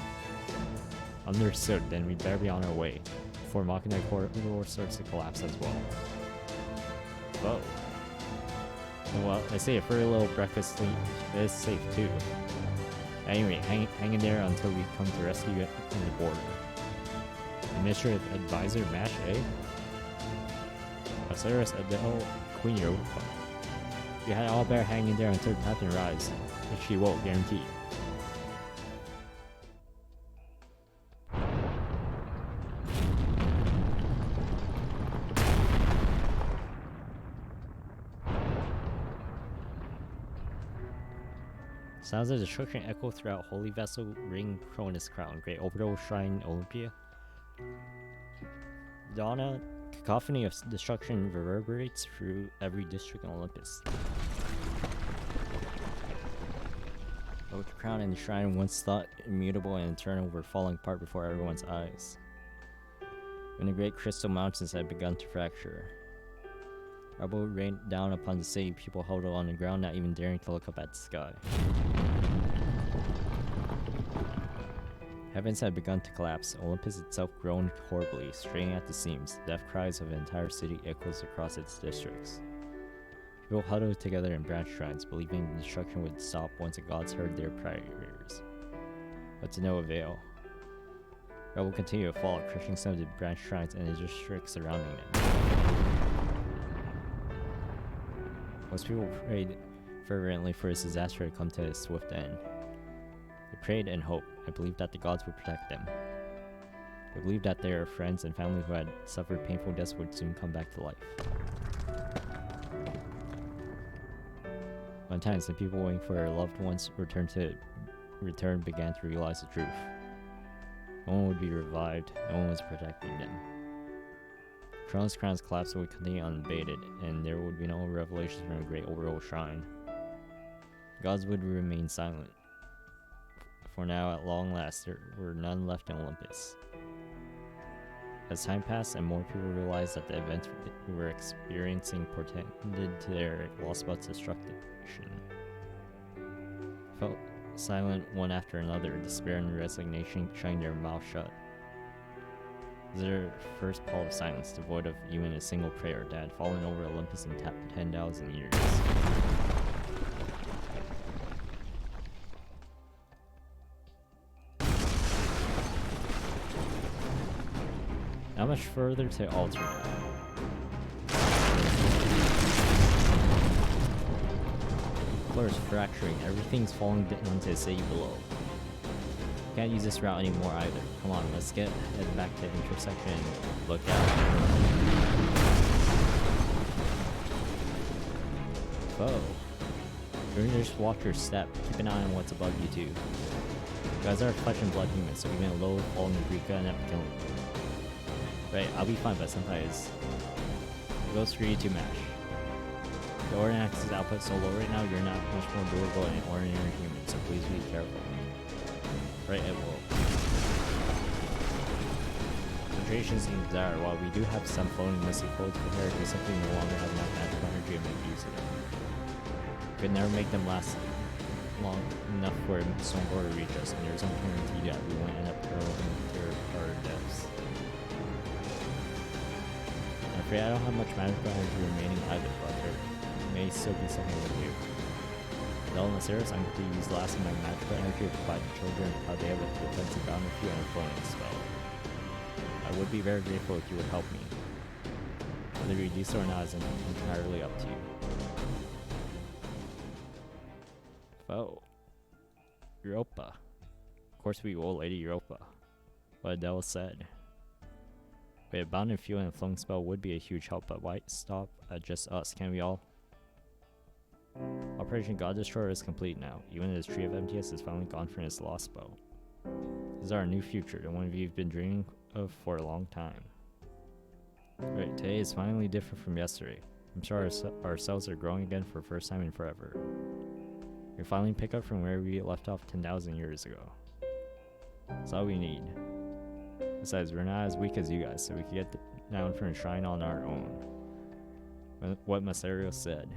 Understood, then we'd better be on our way, before Machina Corridor starts to collapse as well. Whoa. Well, I say a free little breakfast sleep is safe too. Anyway, hang in there until we come to rescue you in the border. Administrative Advisor Mash, eh? Osiris Adele Queen Europa. You had all better hang in there until the captain arrives. If she won't, guaranteed. Sounds of destruction echo throughout Holy Vessel Ring Cronus Crown, Great Orbital Shrine Olympia. Donna, cacophony of destruction reverberates through every district in Olympus. Both the crown and the shrine, once thought immutable and eternal, were falling apart before everyone's eyes. When the great crystal mountains had begun to fracture, rubble rained down upon the city. People huddled on the ground, not even daring to look up at the sky. Heavens had begun to collapse. Olympus itself groaned horribly, straining at the seams. The death cries of an entire city echoes across its districts. People huddled together in branch shrines, believing the destruction would stop once the gods heard their prayers. But to no avail. Rubble continued to fall, crushing some of the branch shrines and the districts surrounding them. Most people prayed fervently for this disaster to come to a swift end. They prayed and hoped, and believed that the gods would protect them. They believed that their friends and family who had suffered painful deaths would soon come back to life. One time, some people waiting for their loved ones return began to realize the truth. No one would be revived, no one was protecting them. Thrones crowns collapsed would continue unabated, and there would be no revelations from the great overall shrine. Gods would remain silent. For now, at long last, there were none left in Olympus. As time passed and more people realized that the events we were experiencing portended to their Lostbelt's destruction, felt silent one after another, despair and resignation shutting their mouths shut. It was their first pall of silence, devoid of even a single prayer that had fallen over Olympus in 10,000 years. Not much further to alter now. The floor is fracturing, everything's falling down to the city below. Can't use this route anymore either. Come on, let's head back to the intersection and look out. Foe. During your watch your step, keep an eye on what's above you too. You guys are flesh and blood humans, so even a low falling debris could end up killing you. Right, I'll be fine, but sometimes it goes for you to mash. The ordinary axis output so low right now, you're not much more durable than an ordinary human, so please be careful. Right, it will. Concentration seems dire. While we do have some floating misty codes prepared, we simply no longer have enough magical energy to make use of them. We could never make them last long enough for a stormboard to reach us, and there's no guarantee that we won't end up hurling our deaths. I'm afraid I don't have much magical energy remaining either, but there may still be something to do. With all Naceros, I'm going to use the last of my magical energy to provide the children how they have a defensive boundary and a floating spell. I would be very grateful if you would help me. Whether you do so or not is entirely up to you. Foe. Europa. Of course we will, Lady Europa. What Adele said. Wait, a bound and fuel and flung spell would be a huge help, but why stop at just us? Can we all? Operation God Destroyer is complete now. Even the tree of MTS is finally gone from its lost bow. This is our new future, the one you've been dreaming of for a long time. Right, today is finally different from yesterday. I'm sure our cells are growing again for the first time in forever. We finally pick up from where we left off 10,000 years ago. That's all we need. Besides, we're not as weak as you guys, so we can get down from the shrine on our own. What Masario said.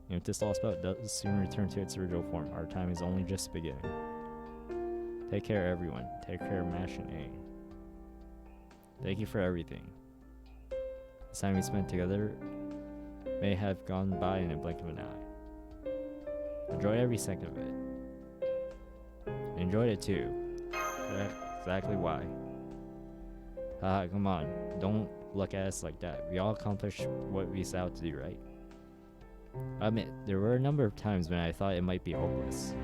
And if this Lostbelt does soon return to its original form, our time is only just beginning. Take care, everyone. Take care, Mash and A. Thank you for everything. This time we spent together may have gone by in a blink of an eye. Enjoy every second of it. I enjoyed it too. That's exactly why. Come on, don't look at us like that. We all accomplished what we set out to do, right? I admit, there were a number of times when I thought it might be hopeless.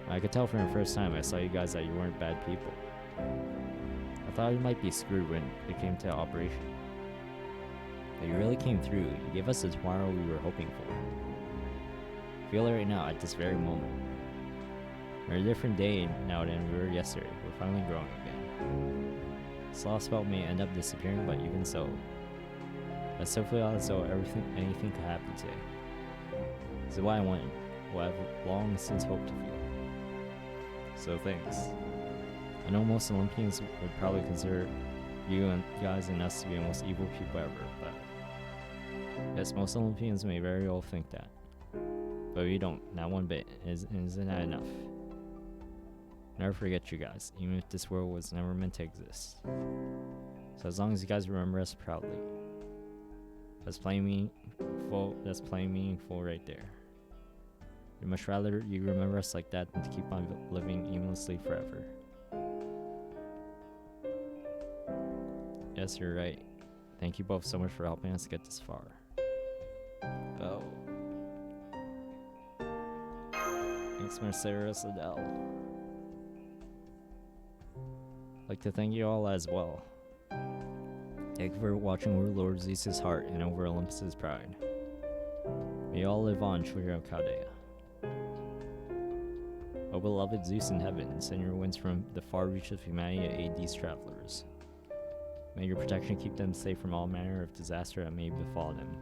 I could tell from the first time I saw you guys that you weren't bad people. I thought we might be screwed when it came to operation. But you really came through. You gave us the tomorrow we were hoping for. I feel it right now at this very moment. We're a different day now than we were yesterday. We're finally growing again. This Lostbelt may end up disappearing, but even so, I still feel as though anything could happen today. This is what I wanted, what I've long since hoped to feel. So thanks. I know most Olympians would probably consider you and guys and us to be the most evil people ever, but yes, most Olympians may very well think that. But we don't, not one bit. Isn't that enough? Never forget you guys, even if this world was never meant to exist. So as long as you guys remember us proudly. That's plain meaningful right there. We'd much rather you remember us like that than to keep on living aimlessly forever. Yes, you're right. Thank you both so much for helping us get this far. Oh. Thanks, Mercedes Adele. like to thank you all as well. Thank you for watching over Lord Zeus's heart and over Olympus's pride. May you all live on, children of Chaldea. O beloved Zeus in heaven, send your winds from the far reaches of humanity to aid these travelers. May your protection keep them safe from all manner of disaster that may befall them.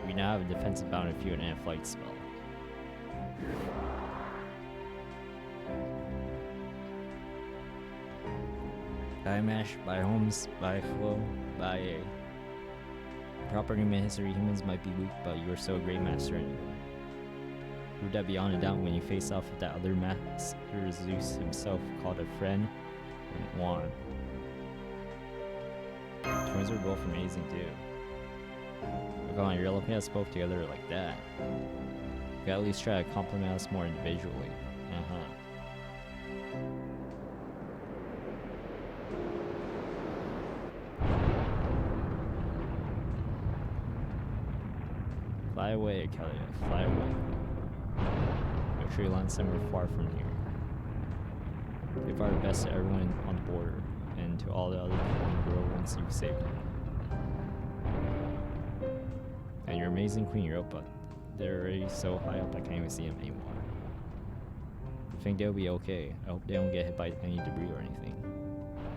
We now have a defensive bound of you and a flight spell. By Mash, by Holmes, by Flo, by A. Proper human history, humans might be weak, but you are so a great master anyway. Prove that beyond a doubt when you face off with that other master Zeus himself called a friend and Juan. Twins are both amazing too. Look on, you're looking at us both together like that. You gotta at least try to compliment us more individually. Fly away, Chaldea, fly away. Make sure you land somewhere far from here. Give our best to everyone on the border, and to all the other people in the world once you've saved them. And your amazing Queen Europa, they're already so high up I can't even see them anymore. I think they'll be okay. I hope they don't get hit by any debris or anything.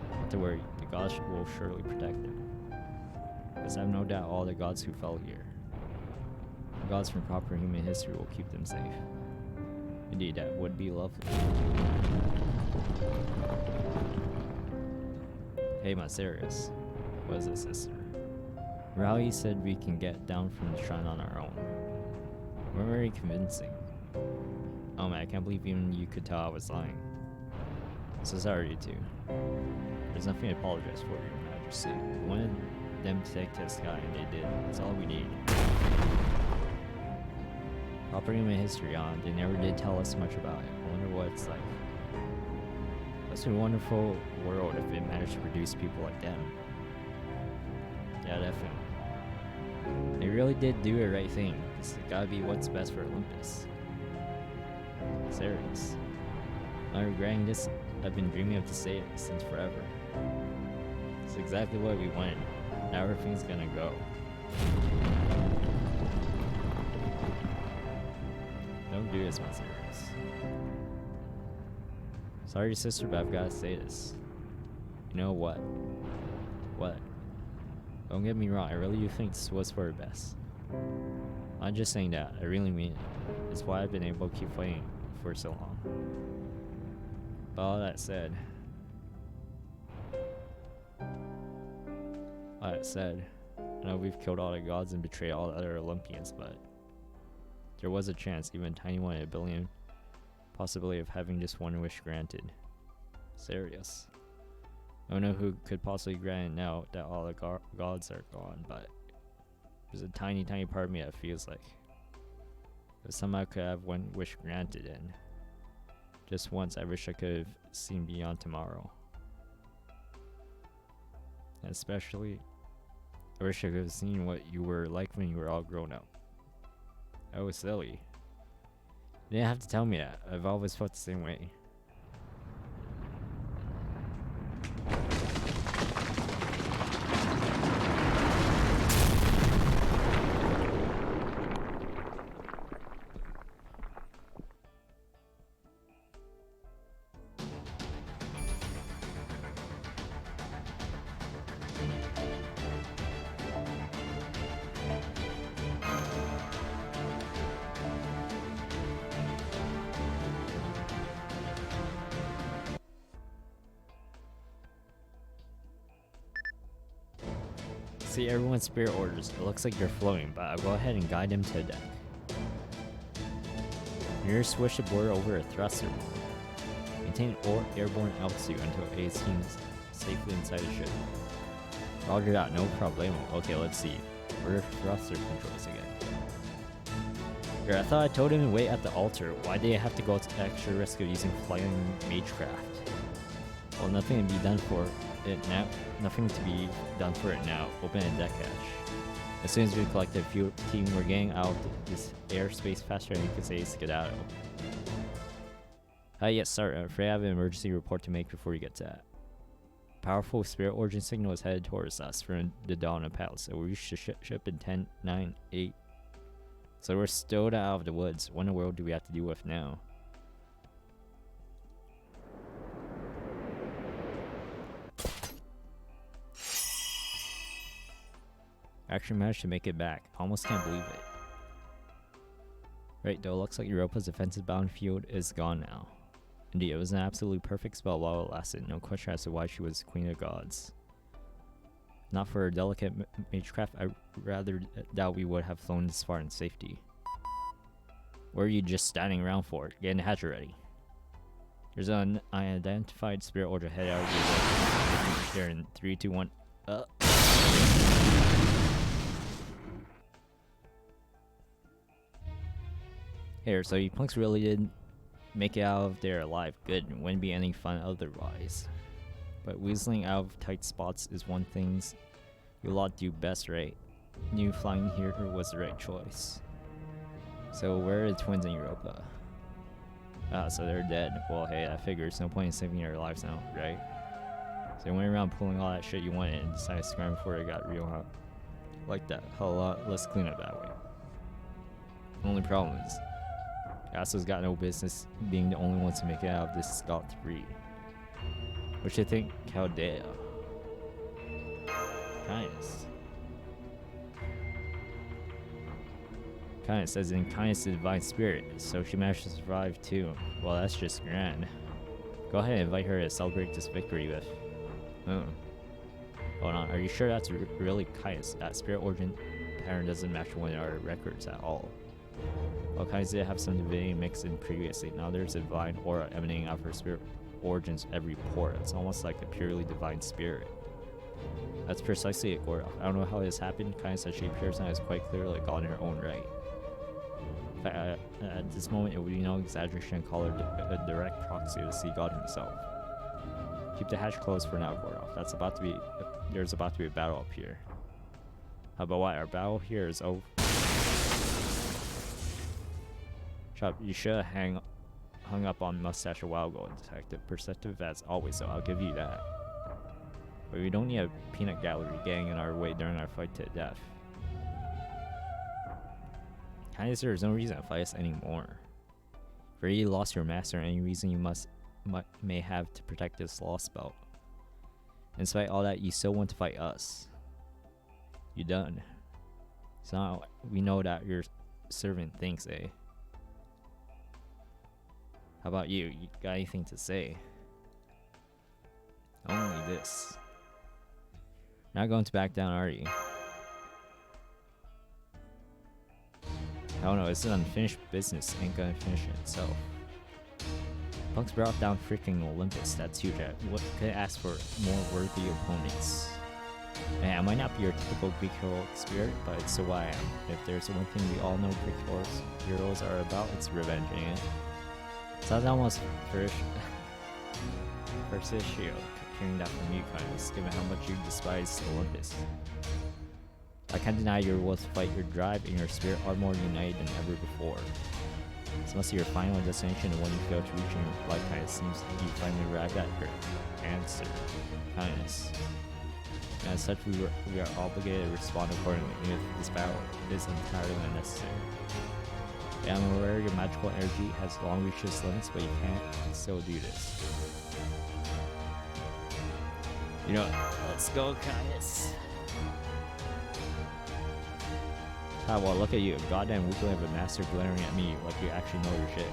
Not to worry, the gods will surely protect them. Because I have no doubt all the gods who fell here, the gods from proper human history, will keep them safe. Indeed, that would be lovely. Hey, Masarius. What is it, sister? Raleigh said we can get down from the shrine on our own. We're very convincing. Oh man, I can't believe even you could tell I was lying. So sorry, you two. There's nothing to apologize for, Your Majesty. We wanted them to take to the sky, and they did. That's all we need. Operating my history on, they never did tell us much about it. I wonder what it's like. That's a wonderful world if it managed to produce people like them. Yeah, definitely. They really did do the right thing. It's gotta be what's best for Olympus. Serious. I'm regretting this. I've been dreaming of this day since forever. It's exactly what we wanted. Now everything's gonna go. Don't do this, my serious. Sorry, sister, but I've gotta say this. You know what? What? Don't get me wrong, I really do think this was for her best. I'm just saying that, I really mean it. It's why I've been able to keep fighting for so long. But all that said, I know we've killed all the gods and betrayed all the other Olympians, but there was a chance, even a tiny one in a billion, possibility of having just one wish granted. Serious. I don't know who could possibly grant it now that all the gods are gone, but there's a tiny part of me that feels like if somehow I could have one wish granted, and just once I wish I could have seen beyond tomorrow. And especially, I wish I could have seen what you were like when you were all grown up. That was silly. You didn't have to tell me that. I've always felt the same way. See everyone's spirit orders. It looks like they're floating, but I'll go ahead and guide them to the deck. Mirror swish the board over a thruster. Maintain airborne altitude until A seems safely inside the ship. Roger that, no problemo. Okay, let's see. Where are thruster controls again? Here, I thought I told him to wait at the altar. Why did I have to go to extra risk of using flying magecraft? Well, nothing can be done for it now. Nothing to be done for it now. Open a deck hatch. As soon as we collect a few team, we're getting out of this airspace faster than you could say skedaddle. Yes, sorry. I'm afraid I have an emergency report to make before you get to that. Powerful spirit origin signal is headed towards us from the dawn of palace. So we reached the ship in 10, 9, 8. So we're still out of the woods. What in the world do we have to deal with now? Actually managed to make it back. Almost can't believe it. Right, though, looks like Europa's defensive bound field is gone now. Indeed, it was an absolutely perfect spell while it lasted. No question as to why she was Queen of Gods. Not for her delicate magecraft, I rather doubt we would have flown this far in safety. What are you just standing around for? Getting the hatch ready. There's an unidentified spirit order headed out of your way. There in 3, 2, 1. Here, so you punks really did make it out of there alive. Good, it wouldn't be any fun otherwise. But weaseling out of tight spots is one thing you lot do best, right? Knew flying here was the right choice. So where are the twins in Europa? So they're dead. Well, hey, I figured there's no point in saving their lives now, right? So you went around pulling all that shit you wanted and decided to scram before it got real, huh? Like that. Hell, a lot less clean up that way. Only problem is, Assa's got no business being the only ones to make it out of this scot-free. What you think, Chaldea? Kindness. Kindness says in kindness to divine spirit, so she managed to survive too. Well, that's just grand. Go ahead and invite her to celebrate this victory with. Hold on, are you sure that's really kindness? That spirit origin pattern doesn't match one of our records at all. All kinds did have some divinity mixed in previously. Now there's a divine aura emanating out of her spirit origins every pore. It's almost like a purely divine spirit. That's precisely it, Gora. I don't know how this happened. Kindness that she appears now is quite clearly God in her own right. In fact, at this moment, it would be no exaggeration to call her a direct proxy to see God himself. Keep the hatch closed for now, Gora. There's about to be a battle up here. How about what? Our battle here is over. Chop, you should have hung up on mustache a while ago, Detective. Perceptive as always, so I'll give you that. But we don't need a peanut gallery getting in our way during our fight to death. Kindness, there is no reason to fight us anymore. If you already lost your master, any reason you may have to protect this Lostbelt. Despite all that, you still want to fight us. You done. So now we know that your servant thinks, eh? How about you? You got anything to say? Only this. Not going to back down, are you? I don't know, it's an unfinished business, ain't gonna finish it itself. Punks brought down freaking Olympus, that's huge. What could ask for more worthy opponents? Man, I might not be your typical Greek heroic spirit, but it's so I am. If there's one thing we all know Greek heroes are about, it's revenge, ain't it? Sounds almost versio hearing that from you, Kindness, given how much you despise Olympus. I can't deny your will to fight. Your drive and your spirit are more united than ever before. This must be your final destination, and when you fail to reach in your lifetime, it seems you finally arrived at your answer, Kindness. And as such, we are obligated to respond accordingly, even if this battle is entirely unnecessary. Yeah, I'm aware your magical energy has long reached its limits, but you can't still do this. You know, let's go, Kindness. Ah, well, look at you. Goddamn weakling of a master glaring at me like you actually know your shit.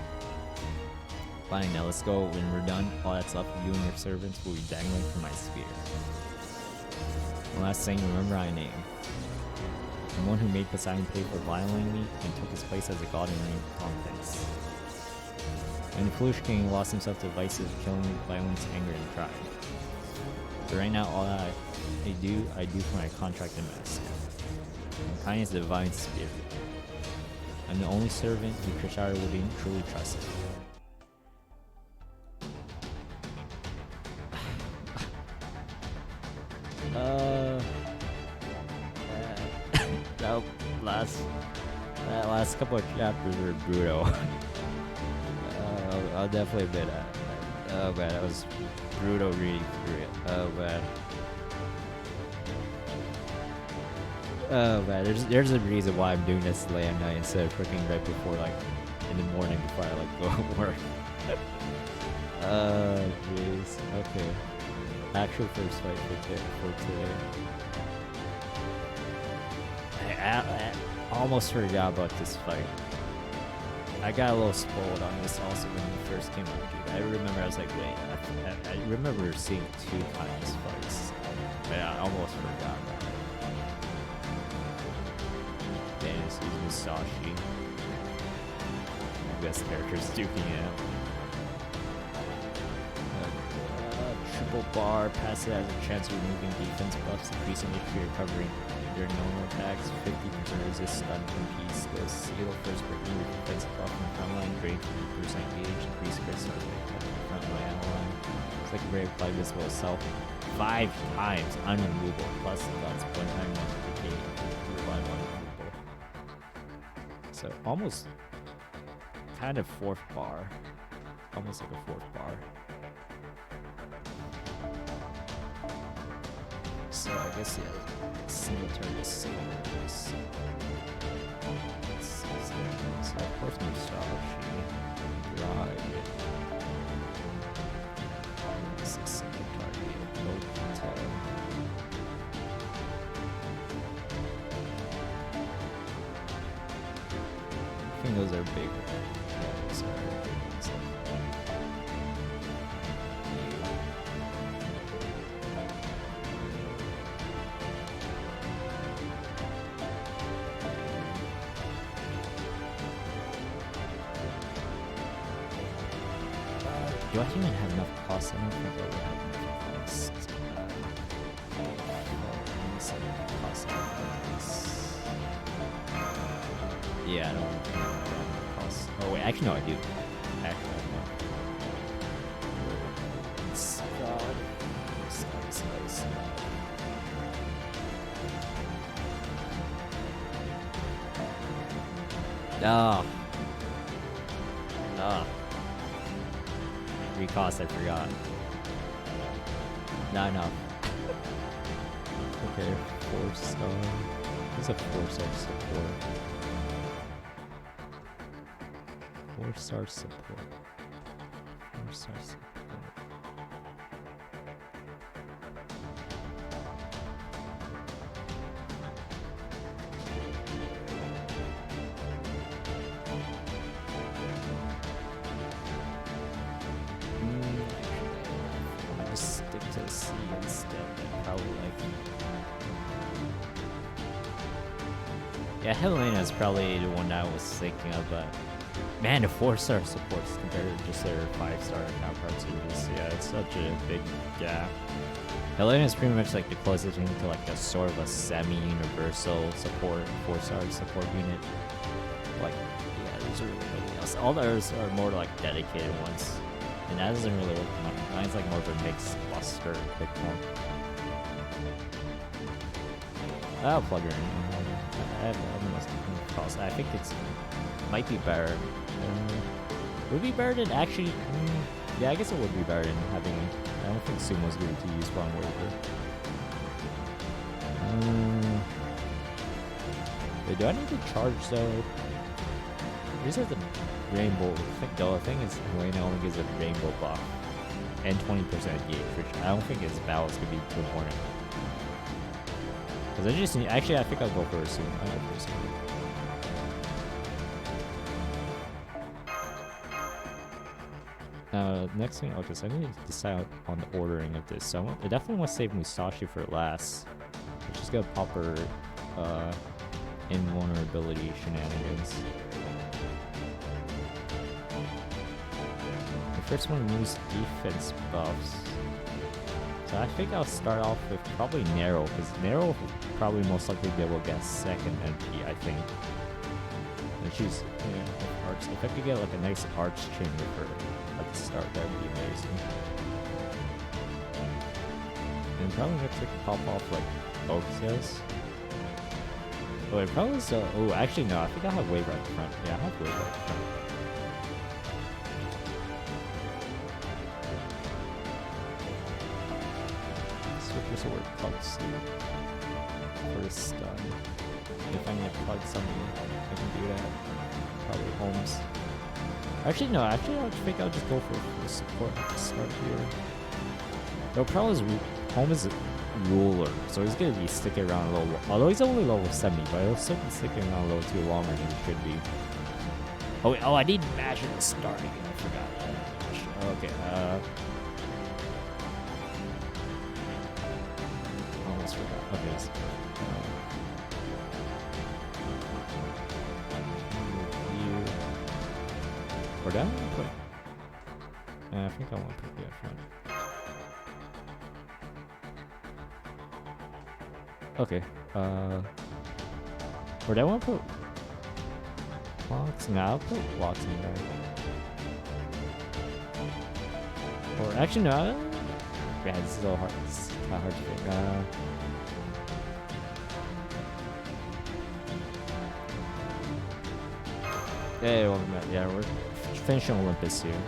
Fine, now let's go. When we're done, all that's left of you and your servants will be dangling from my spear. One last thing, remember my name. I'm one who made Poseidon pay for violating me and took his place as a god in rain context. And the foolish king lost himself to vices, killing, violence, anger, and pride. But right now, all that I do for my contract and mask. Kindness is the divine spirit. I'm the only servant who Krishara will be truly trusted. Nope. Last couple of chapters were brutal. I'll definitely admit that. Oh man, that was brutal reading through it. Oh man. Oh man, there's a reason why I'm doing this late at night instead of freaking right before, like, in the morning before I like go to work. Jeez. Okay. Actual first fight for today. I almost forgot about this fight. I got a little spoiled on this also when it first came out, dude. I remember I was like, wait, I remember seeing 2 times fights. But I almost forgot about it. Fantasy Musashi. Best characters duking it out. Triple bar, passive has a chance of removing defense buffs, increasing HP recovery during normal attacks, 50% resist stun from P skills, seal first break move, defensive buff from frontline, drain 50% gauge, increase critical frontline ally. It's like very apply visible itself 5 times, unremovable, plus that's 1 time multiplication, 2 by 1 removable. So almost kind of 4th bar. Almost like a 4th bar. So I guess yeah, single target single. So of course Musashi. Right. This is single target. No detail. I think those are big. Do I even have enough costs? I don't think I would have enough costs. Yeah, I don't have enough costs. Oh wait, actually no, I do. Actually, no. God. Slice. Oh. Oh. Cost, I forgot. No. Okay, 4-star. What's a 4-star support? 4-star support. 4-star support. Yeah, Helena is probably the one that I was thinking of, but man, the 4-star supports compared to just their 5-star counterparts is yeah, it's such a big gap. Helena is pretty much like the closest thing to like a sort of a semi-universal support 4-star support unit. Like, yeah, there's really nobody else. All the others are more like dedicated ones, and that doesn't really work. Mine's like more of a mixed buster quick one. I'll plug her in. I think it's might be better. Would be better than actually. Yeah, I guess it would be better than having. I don't think Sumo's going to use one waiver. Wait, do I need to charge though? Just have the rainbow. The thing is, Helena only gives a rainbow buff and 20% gauge, which I don't think his battle's gonna be too important. Cause I just need, actually I think I'll go for a Sumo. I'll go for a Sumo. Next thing, okay, so I need to decide on the ordering of this. So I definitely want to save Musashi for last. We're just gonna pop her invulnerability shenanigans. The first one removes defense buffs. So I think I'll start off with probably Narrow, because Narrow will probably most likely be able to get second MP, I think. And she's, yeah, arch. If I could get like a nice arch chamber for at the start, that would be amazing. And probably next we can pop off like Focus. Oh, it probably still. Oh, actually no. I think I have Wave right in front. Yeah, I have Wave right in front. Switcher's word plugs for a stun. If I need to plug something, I can do that. Probably Holmes. Actually no. Actually, I think I'll just go for support at the start here. No, problem is Holmes is ruler, so he's gonna be sticking around a little. Although he's only level 70, but he'll still be sticking around a little too longer than he should be. Oh, wait, I need mash at the start again. I forgot. Okay. Almost forgot. Okay. So, or down? Put. I think I want to put the up front. Okay, or do I want to put blocks? Nah, I'll put blocks in there. Or actually, no. Yeah, this is all hard. It's kind of hard to pick. Yeah, we're finishing Olympus here.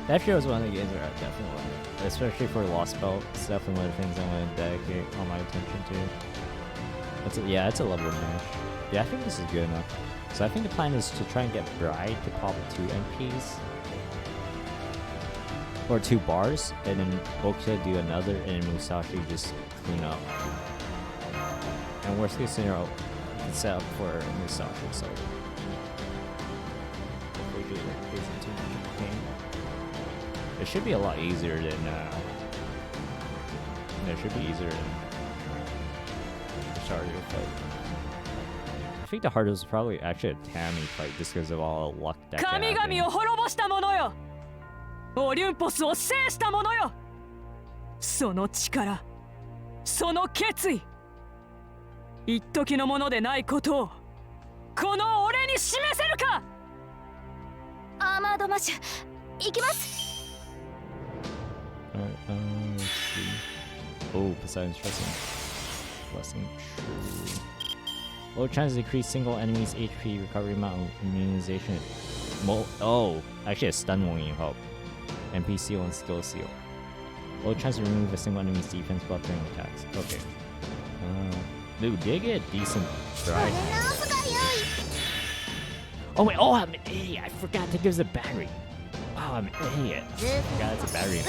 That sure was one of the games where I definitely want it. Especially for Lostbelt. It's definitely one of the things I'm going to dedicate all my attention to. It's a level match. Yeah, I think this is good enough. So I think the plan is to try and get Bride to pop 2 MPs. Or 2 bars. And then Okita do another. And then Musashi just clean up. And worst case scenario, you can set up for Musashi. So hopefully it isn't too much pain. It should be a lot easier than, it should be easier than Stardew fight. I think the hardest is probably actually a Tammy fight just because of all the luck that can happen. 神々を滅ぼした者よ。オリュンポスを制した者よ。その力、その決意。一時のものでないことを、この俺に示せるか。アーマードマッシュ、行きます。Alright, let's see. Oh, Poseidon's Blessing. True. Low chance to decrease single enemy's HP, recovery amount, immunization. Actually a stun won't even help. MP seal and skill seal. Low chance to remove a single enemy's defense buff during attacks. Okay. Dude, did I get a decent Bride? Oh wait, I'm an idiot. I forgot to give the battery. Oh, I'm an idiot. God, it's a battery.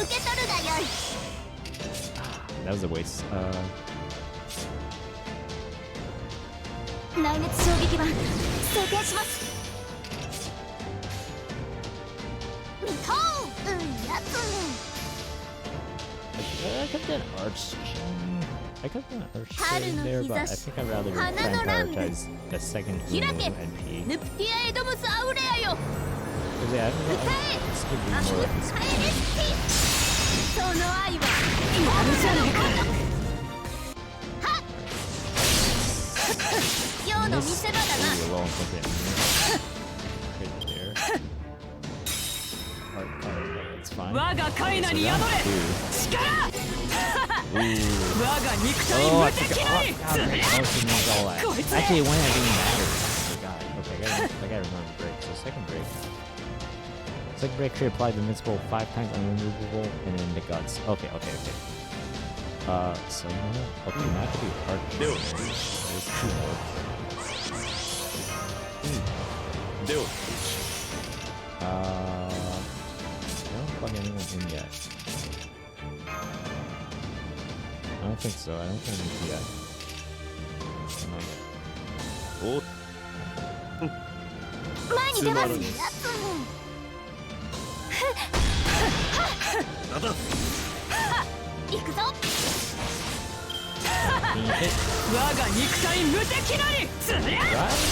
That was a waste. I could have done Archstring there, but I think I'd rather try and prioritize the second Uno NP. Because yeah, this could be more like this. It's fine. Actually, when I didn't matter. I forgot. Okay, I gotta remember break. So second break. Second break should apply the invincible 5 times unremovable and then the guts. Okay. So okay, now I have to do Arch. There's 2 more. I don't plug anyone in yet. I don't think so. I don't think I need yet. Nice.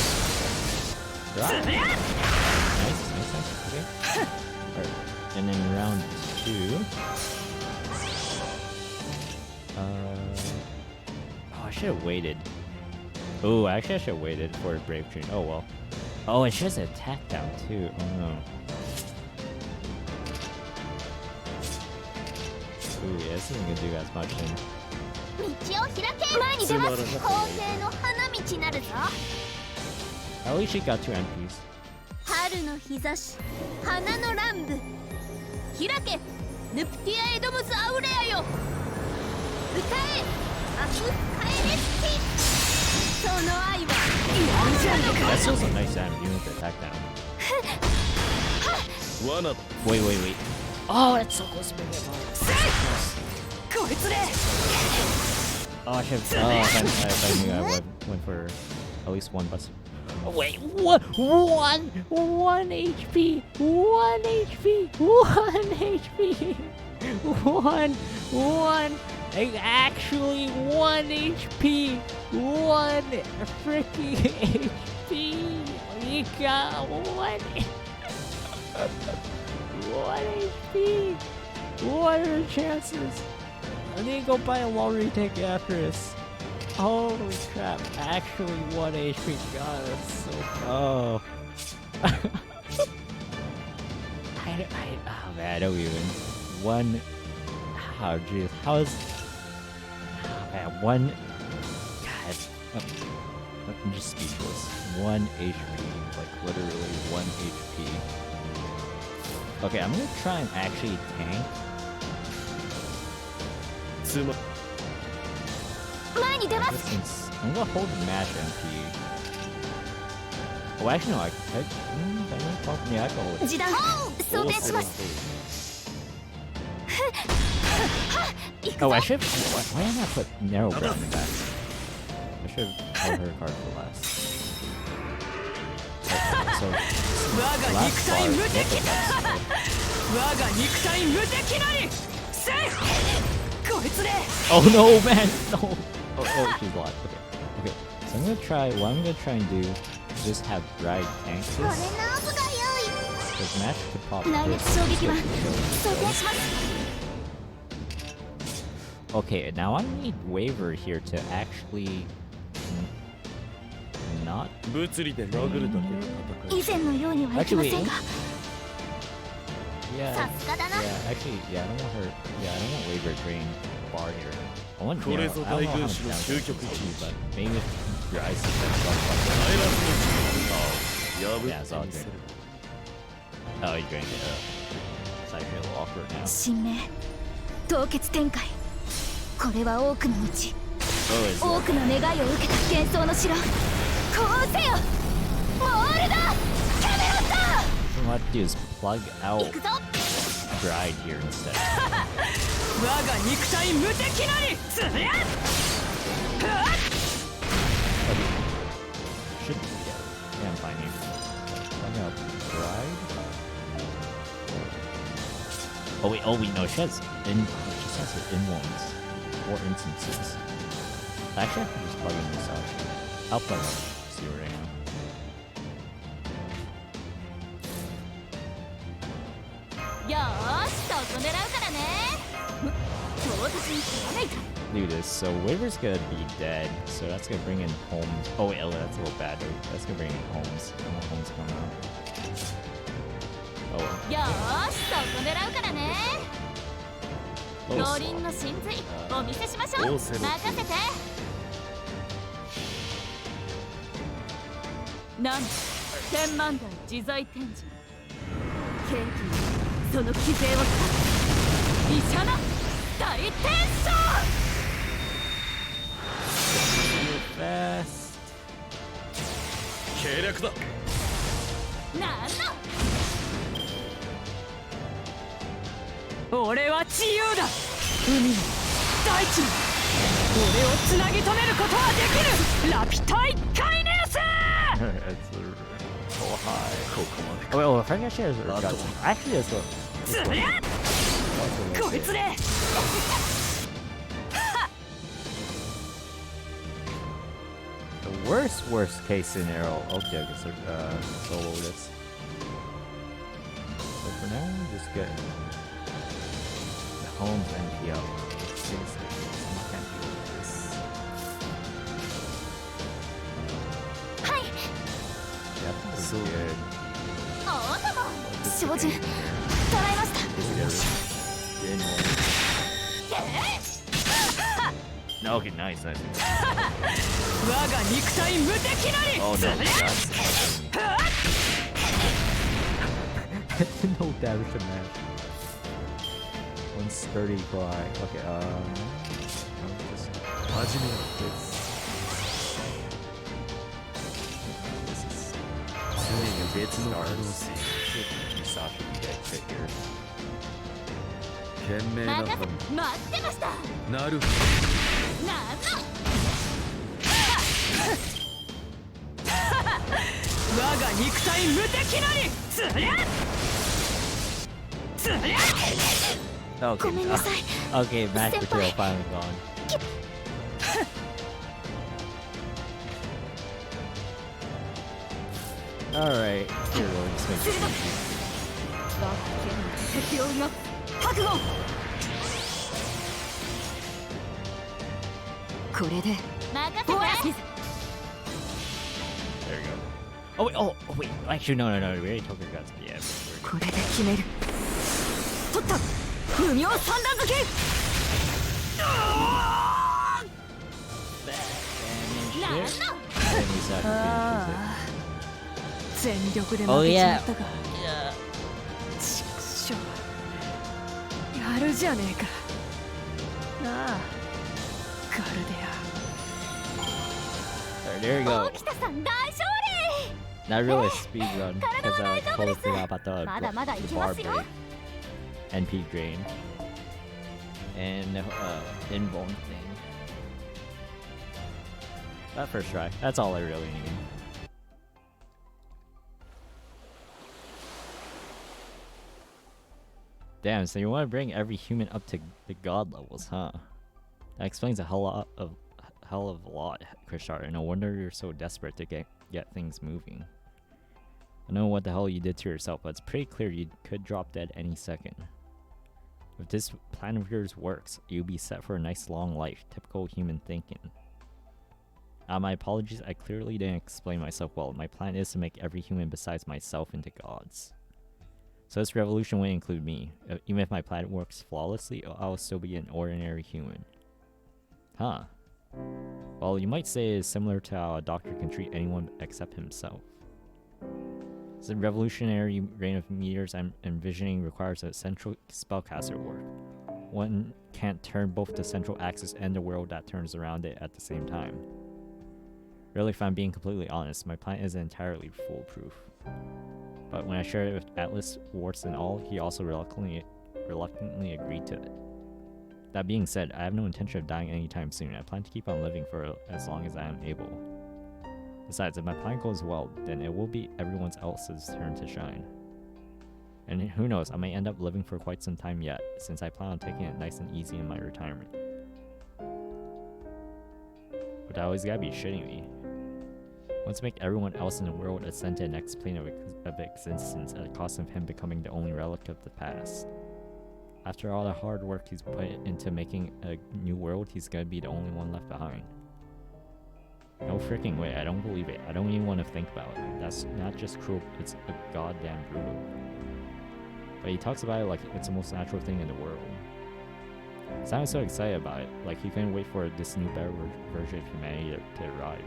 Okay. Alright. And then round 2. I should have waited. Oh, actually I should have waited for a Brave Train. Oh well. Oh, it should have attacked down too. Oh no. Ooh, yeah, this isn't gonna do as much then. 道を開け。前に出ます。皇帝の花道なるぞ。 At least she got 2 MPs. 春の日差し、花の乱舞。開け、ヌプティアエドムズアウレアよ。歌え、アフカエレスティ。その愛は。That's also a nice time even with the attack down. Wait. Oh, that's so close to being hit. Oh, I should have. Oh, I knew I went for at least 1 bus. Oh, wait, what? 1 HP, 1 HP, 1 HP, 1. Actually, 1 HP, 1 freaking HP. You got 1 HP. What are the chances? I need to go buy a lottery ticket after this. Holy crap! Actually, 1 HP. God, that's so. Oh. Oh man, I don't even. 1. Oh jeez, how is? Oh man, 1. God, I'm just speechless. 1 HP, like literally 1 HP. Okay, I'm gonna try and actually tank. Since I'm gonna hold the match MP. Oh, actually, no, I can hold it. 時短装填します。 Oh, I should. Why did I put narrow ground in that? I should have held her card for last. So, last oh no, man! No! Oh, she's alive. Okay. So I'm gonna try. What I'm gonna try and do is just have Bride tank this. Because match could pop this. Okay, now I need Waver here to actually not. Actually, yeah, actually, I don't want her. Yeah, I don't want Waver drain bar here. I want Nero. I don't know how much damage it can do, but maybe if your ice is oh, yeah, it's all good. Oh, you're going to get it's actually a little awkward now. 神明、凍結展開。これは多くの道。多くの願いを受けた幻想の城。こうせよ。モールだ。キャメロット。 What I have to do is plug out Bride here instead. Should be yeah, I'm fine here. Plug out Bride. Oh wait, no, she has her in ones. 4 instances. Actually, I can just plug in this out. I'll plug up. See right now. Do this. So Waver's gonna be dead. So that's gonna bring in Holmes. Oh wait, that's a little bad. That's gonna bring in Holmes. I want Holmes coming out. Oh. Fast. 計略だ。俺は自由だ。海も大地も俺をつなぎ止めることはできる。ラピュタイカイネウス。 It's so high. Oh, if I can share this, actually, it's a. こいつで。The worst case scenario. Okay, I guess solo this. So for now, just get the Holmes NPL. Seriously, I can't deal with this. Yeah, that's so good. 照準捉えました。No, okay, nice, nice. 我が肉体無敵なり Oh no, that's no damage to man. One sturdy cry. Okay, just this is stars. Sasha can get fit here. 任せ待ってました。なるなんの我が肉体無敵なりつりゃつりゃ Okay, ごめんなさい。 okay, match material finally gone. Alright, here we'll just make this easy. 我が剣の敵を動く覚悟。これで任せて。 There we go. Oh wait, oh wait, actually no, we already took her guts. Yeah. これで決める。取った無名三段付け。なんの 全力で Oh 負けちま yeah. ったか。ちくしょう。やるじゃねえか。なあ、ガルデ There you go. 大北さん大勝利。 Not really a speed run because I totally forgot about the まだまだいき bar ますよ。 break, NP drain, and invuln thing. That first try. That's all I really need. Damn, so you want to bring every human up to the god levels, huh? That explains a hell of a lot, Krishar. No wonder you're so desperate to get things moving. I know what the hell you did to yourself, but it's pretty clear you could drop dead any second. If this plan of yours works, you'll be set for a nice long life. Typical human thinking. My apologies, I clearly didn't explain myself well. My plan is to make every human besides myself into gods. So this revolution won't include me. Even if my plan works flawlessly, I'll still be an ordinary human. Huh. Well, you might say it's similar to how a doctor can treat anyone except himself. The revolutionary reign of meteors I'm envisioning requires a central spellcaster work. One can't turn both the central axis and the world that turns around it at the same time. Really, if I'm being completely honest, my plan isn't entirely foolproof. But when I shared it with Atlas, warts and all, he also reluctantly agreed to it. That being said, I have no intention of dying anytime soon. I plan to keep on living for as long as I am able. Besides, if my plan goes well, then it will be everyone else's turn to shine. And who knows, I may end up living for quite some time yet, since I plan on taking it nice and easy in my retirement. But I always gotta be shitting me. I want to make everyone else in the world ascend to the next plane of existence at the cost of him becoming the only relic of the past. After all the hard work he's put into making a new world, he's gonna be the only one left behind. No freaking way, I don't believe it. I don't even want to think about it. That's not just cruel, it's a goddamn brutal. But he talks about it like it's the most natural thing in the world. He sounded so excited about it, like he couldn't wait for this new better version of humanity to arrive.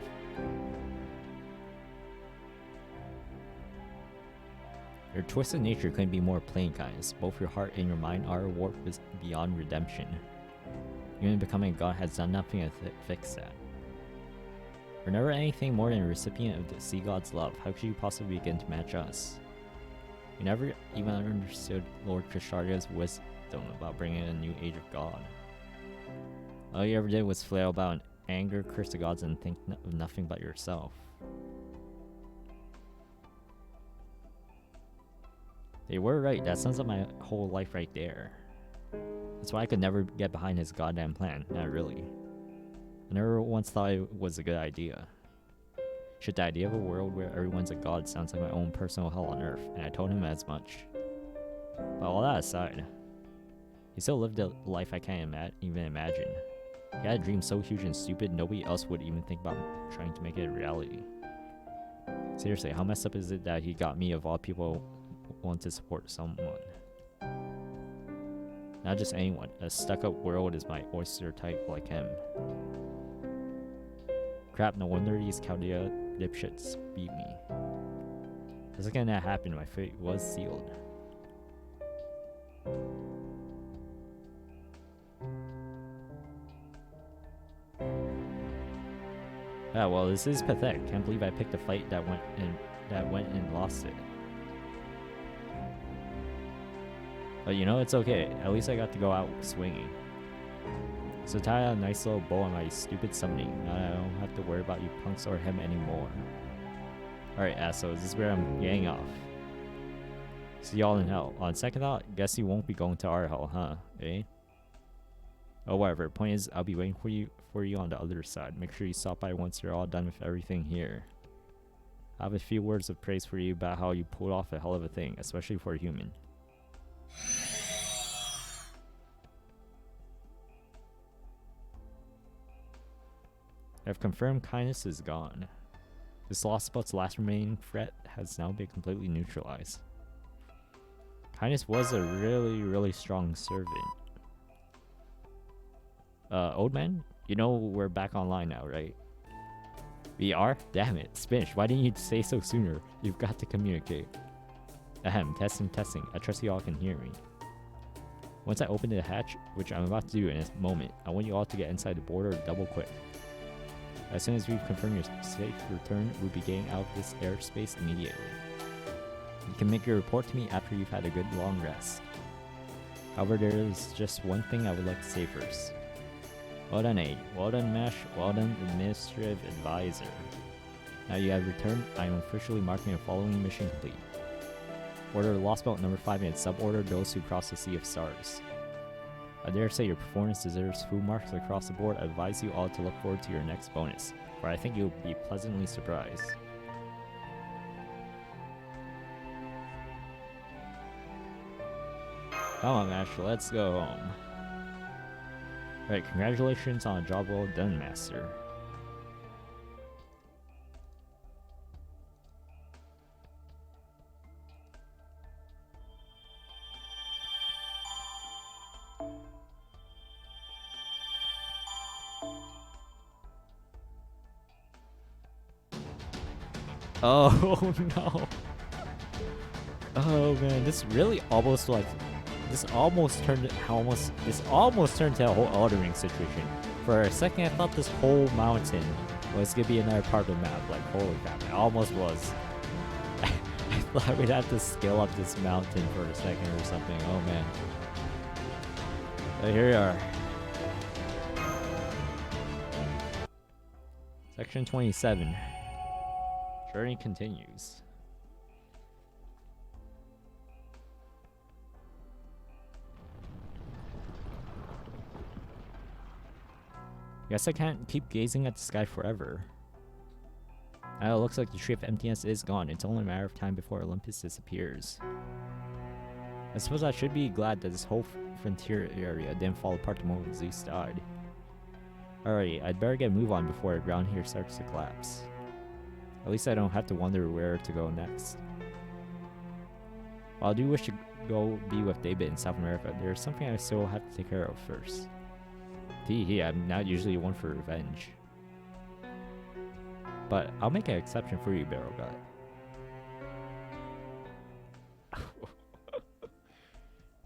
Your twisted nature couldn't be more plain, guys. Both your heart and your mind are warped beyond redemption. Even becoming a god has done nothing to fix that. We're never anything more than a recipient of the sea god's love. How could you possibly begin to match us? You never even understood Lord Krisharya's wisdom about bringing a new age of god. All you ever did was flail about in anger, curse the gods, and think of nothing but yourself. They were right, that sums up my whole life right there. That's why I could never get behind his goddamn plan, not really. I never once thought it was a good idea. Shit, the idea of a world where everyone's a god sounds like my own personal hell on earth, and I told him as much. But all that aside, he still lived a life I can't even imagine. He had a dream so huge and stupid nobody else would even think about trying to make it a reality. Seriously, how messed up is it that he got me of all people want to support someone? Not just anyone. A stuck-up world is my oyster type like him. Crap, no wonder these Chaldea dipshits beat me. The second that happened, my fate was sealed. Yeah, well, this is pathetic. Can't believe I picked a fight that went and lost it. But you know, it's okay. At least I got to go out swinging. So tie a nice little bow on my stupid summoning. Now I don't have to worry about you punks or him anymore. Alright, assholes, this is where I'm getting off. See y'all in hell. On second thought, guess you won't be going to our hell, huh? Eh? Oh, whatever. Point is, I'll be waiting for you on the other side. Make sure you stop by once you're all done with everything here. I have a few words of praise for you about how you pulled off a hell of a thing, especially for a human. I've confirmed kindness is gone. This Lostbelt's last remaining threat has now been completely neutralized. Kindness was a really strong servant. Old man? You know we're back online now, right? We are? Damn it, Spinach, why didn't you say so sooner? You've got to communicate. Ahem, testing. I trust you all can hear me. Once I open the hatch, which I'm about to do in a moment, I want you all to get inside the border double quick. As soon as we've confirmed your safe return, we'll be getting out of this airspace immediately. You can make your report to me after you've had a good long rest. However, there is just one thing I would like to say first. Well done, Aid. Well done, Mesh. Well done, Administrative Advisor. Now you have returned, I am officially marking the following mission complete. Order Lostbelt number 5 and suborder those who cross the Sea of Stars. I dare say your performance deserves full marks across the board. I advise you all to look forward to your next bonus, for I think you'll be pleasantly surprised. Come on, Mash, let's go home. Alright, congratulations on a job well done, Master. Oh no. Oh man, this really almost like this almost turned to a whole Elden Ring situation. For a second I thought this whole mountain was gonna be another part of the map. Like holy crap, it almost was. I thought we'd have to scale up this mountain for a second or something. Oh man. But here we are. Section 27. Journey continues. Guess I can't keep gazing at the sky forever. Now it looks like the Tree of Emptiness is gone. It's only a matter of time before Olympus disappears. I suppose I should be glad that this whole frontier area didn't fall apart the moment Zeus died. Alright, I'd better get a move on before the ground here starts to collapse. At least I don't have to wonder where to go next. While I do wish to go be with David in South America, there's something I still have to take care of first. Tee, I'm not usually one for revenge. But I'll make an exception for you, Barrel Gut.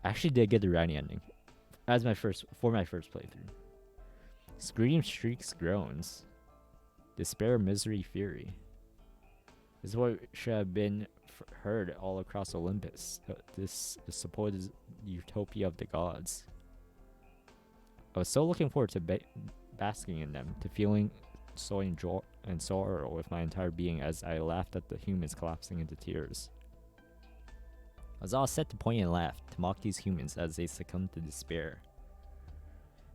I actually did get the Rani ending. For my first playthrough. Screams, shrieks, groans. Despair, misery, fury. This is what should have been heard all across Olympus. This supposed utopia of the gods. I was so looking forward to basking in them, to feeling joy and sorrow with my entire being as I laughed at the humans collapsing into tears. I was all set to point and laugh, to mock these humans as they succumbed to despair.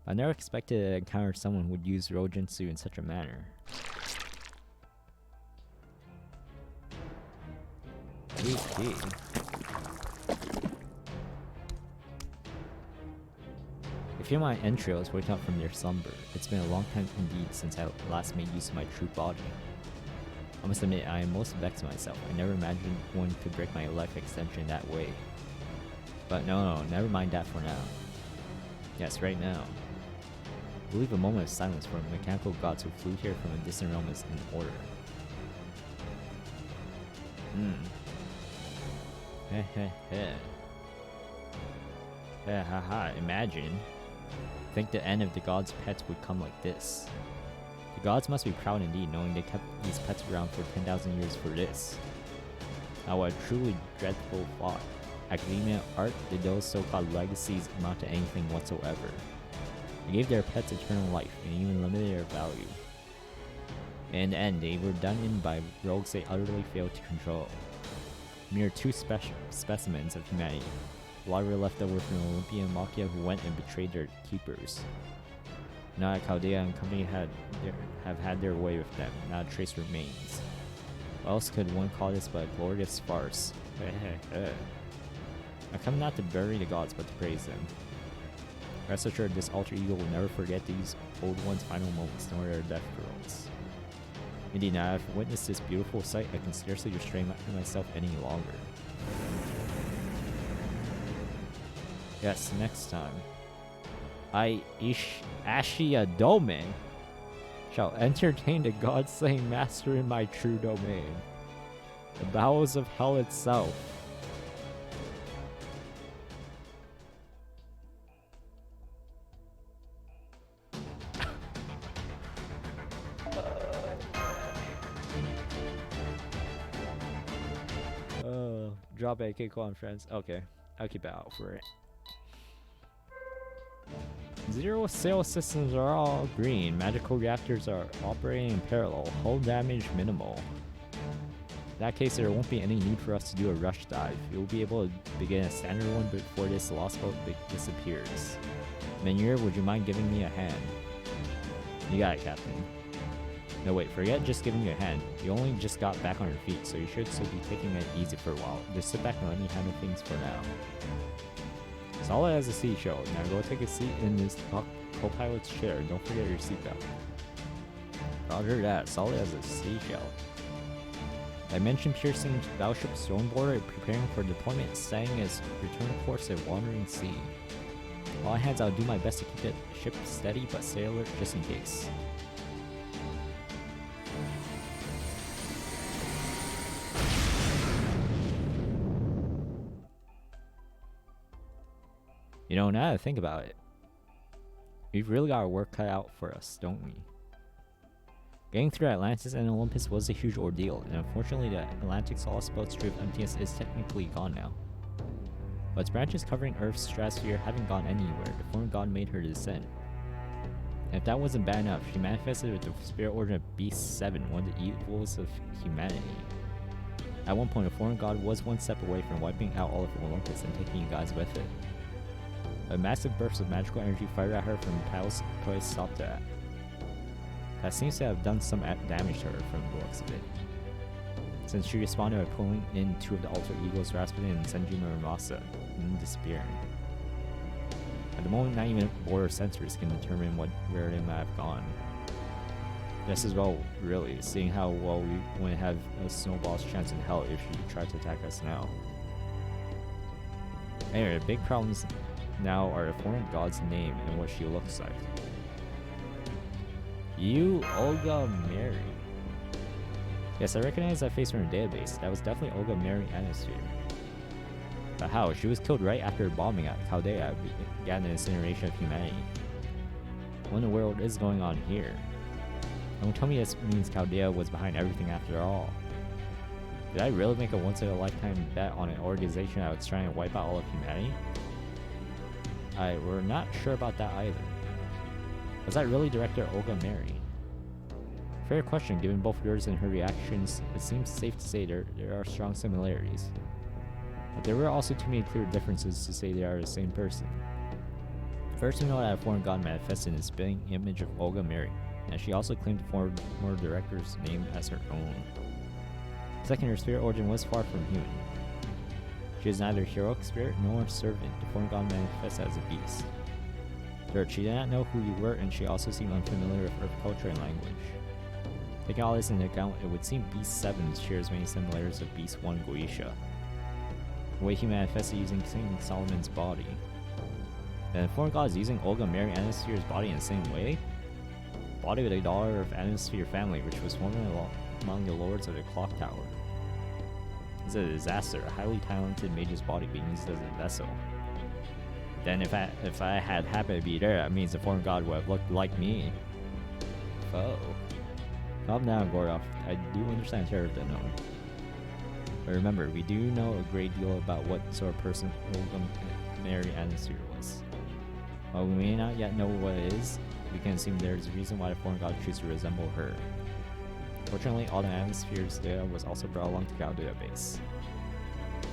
I never expected to encounter someone who would use Rojinsu in such a manner. Okay. I feel my entrails waking up from their slumber. It's been a long time indeed since I last made use of my true body. I must admit, I am most vexed myself. I never imagined one could break my life extension that way. But no, never mind that for now. Yes, right now. We'll leave a moment of silence for mechanical gods who flew here from a distant realm is in order. Heh heh heh. Yeah, haha, imagine. Think the end of the gods' pets would come like this. The gods must be proud indeed, knowing they kept these pets around for 10,000 years for this. Now what a truly dreadful thought. Academia, art, did those so-called legacies amount to anything whatsoever? They gave their pets eternal life, and even limited their value. In the end, they were done in by rogues they utterly failed to control. Mere two specimens of humanity. A lot were left over from Olympia and Machia who went and betrayed their keepers. Now that Chaldea and company have had their way with them, not a trace remains. What else could one call this but a glorious farce? I come not to bury the gods but to praise them. Rest assured this alter ego will never forget these old ones' final moments nor their death throes. Indeed, now I've witnessed this beautiful sight, I can scarcely restrain myself any longer. Yes, next time. Ashiadome shall entertain the god-slaying master in my true domain. The bowels of hell itself. Drop AK call on friends. Okay, I'll keep it out for it. Zero sail systems are all green. Magical reactors are operating in parallel. Hull damage minimal. In that case, there won't be any need for us to do a rush dive. You'll be able to begin a standard one before this Lostbelt disappears. Menure, would you mind giving me a hand? You got it, Captain. No wait, forget just giving you a hand. You only just got back on your feet, so you should still be taking it easy for a while. Just sit back and let me handle things for now. Solid as a seashell. Now go take a seat in this co-pilot's chair. Don't forget your seatbelt. Roger that. Solid as a seashell. Dimension-piercing battleship Stoneboarder preparing for deployment, setting its return course at Wandering Sea. All hands, I'll do my best to keep the ship steady, but stay alert just in case. You know, now that I think about it, we've really got our work cut out for us, don't we? Getting through Atlantis and Olympus was a huge ordeal, and unfortunately the Atlantic's Lostbelt Strait of emptiness is technically gone now. But its branches covering Earth's stratosphere haven't gone anywhere. The former god made her descent. And if that wasn't bad enough, she manifested with the spirit origin of Beast 7, one of the evils of humanity. At one point, a foreign god was one step away from wiping out all of Olympus and taking you guys with it. A massive burst of magical energy fired at her from Pal's toys stopped that. That seems to have done some damage to her from the looks of it, since she responded by pulling in two of the alter egos, Rasputin and Senjima Ramasa, and then disappearing. At the moment, not even border sensors can determine where they might have gone. Just as well, really, seeing how well we wouldn't have a snowball's chance in hell if she tried to attack us now. Anyway, the big problems now are the foreign god's name and what she looks like. You, Olga Mary. Yes, I recognize that face from her database. That was definitely Olga Mary Anastasia. But how? She was killed right after bombing at Chaldea began the incineration of humanity. What in the world is going on here? Don't tell me this means Chaldea was behind everything after all. Did I really make a once-in-a-lifetime bet on an organization that was trying to wipe out all of humanity? We're not sure about that either. Was that really Director Olga Mary? Fair question, given both yours and her reactions. It seems safe to say there are strong similarities. But there were also too many clear differences to say they are the same person. First, we know that a foreign god manifested in the spitting image of Olga Mary, and she also claimed the former director's name as her own. Second, her spirit origin was far from human. She is neither heroic spirit nor servant. The foreign god manifested as a beast. Third, she did not know who you were, and she also seemed unfamiliar with Earth culture and language. Taking all this into account, it would seem Beast 7 shares many similarities of Beast 1 Goetia. The way he manifested using King Solomon's body. And foreign gods using Olga Mary Anasphere's body in the same way? Body of the daughter of Anasphere family, which was formerly among the lords of the clock tower. It's a disaster, a highly talented mage's body being used as a vessel. Then if I had happened to be there, that means the foreign god would have looked like me. Oh. Calm down, Goroth. I do understand terror of the unknown. But remember, we do know a great deal about what sort of person Olga Mary Anasphere was. While we may not yet know what it is, we can assume there is a reason why the foreign god chose to resemble her. Fortunately, all the Anasphere's data was also brought along to Cal database.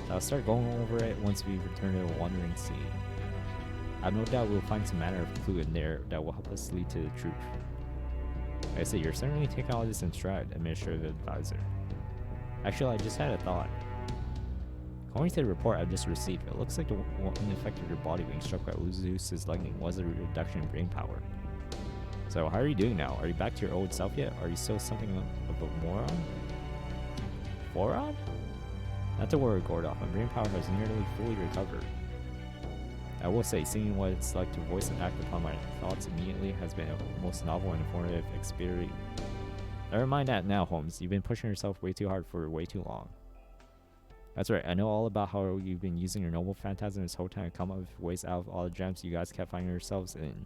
So I'll start going over it once we return to the Wandering Sea. I have no doubt we'll find some matter of clue in there that will help us lead to the truth. Like I said, you're certainly taking all this in stride, Administrative Advisor. Actually, I just had a thought. According to the report I've just received, it looks like the one effect of your body being struck by Zeus's lightning was a reduction in brain power. So how are you doing now? Are you back to your old self yet? Are you still something of a moron? Moron? Not to worry, Goroth. My brain power has nearly fully recovered. I will say, seeing what it's like to voice and act upon my thoughts immediately has been a most novel and informative experience. Never mind that now, Holmes. You've been pushing yourself way too hard for way too long. That's right, I know all about how you've been using your noble phantasm this whole time to come up with ways out of all the gems you guys kept finding yourselves in.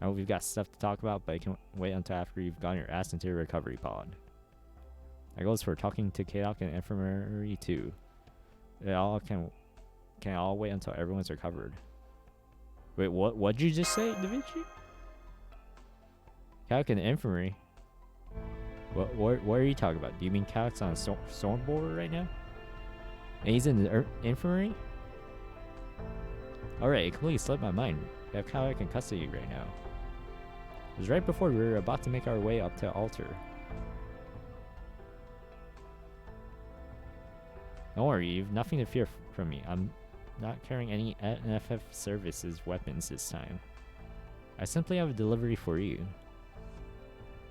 I know we've got stuff to talk about, but I can't wait until after you've gotten your ass into your recovery pod. That goes for talking to Kadok and Infirmary too. It all can all wait until everyone's recovered. Wait, what'd you just say, Da Vinci? Kadok and Infirmary? What are you talking about? Do you mean Kadok's on a stormboard right now? And he's in the infirmary? Alright, it completely slipped my mind. We have Kadok in custody right now. It was right before we were about to make our way up to the altar. Don't worry, you've nothing to fear from me. I'm not carrying any NFF services weapons this time. I simply have a delivery for you.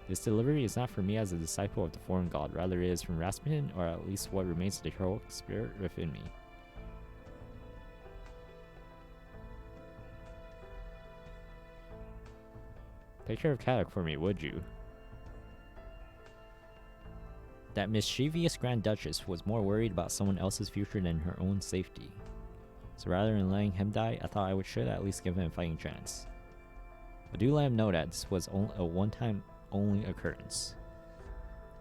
This delivery is not for me as a disciple of the foreign god, rather it is from Rasputin, or at least what remains of the heroic spirit within me. Take care of Kadok for me, would you? That mischievous Grand Duchess was more worried about someone else's future than her own safety. So rather than letting him die, I thought I should at least give him a fighting chance. But do let him know that this was a one-time only occurrence.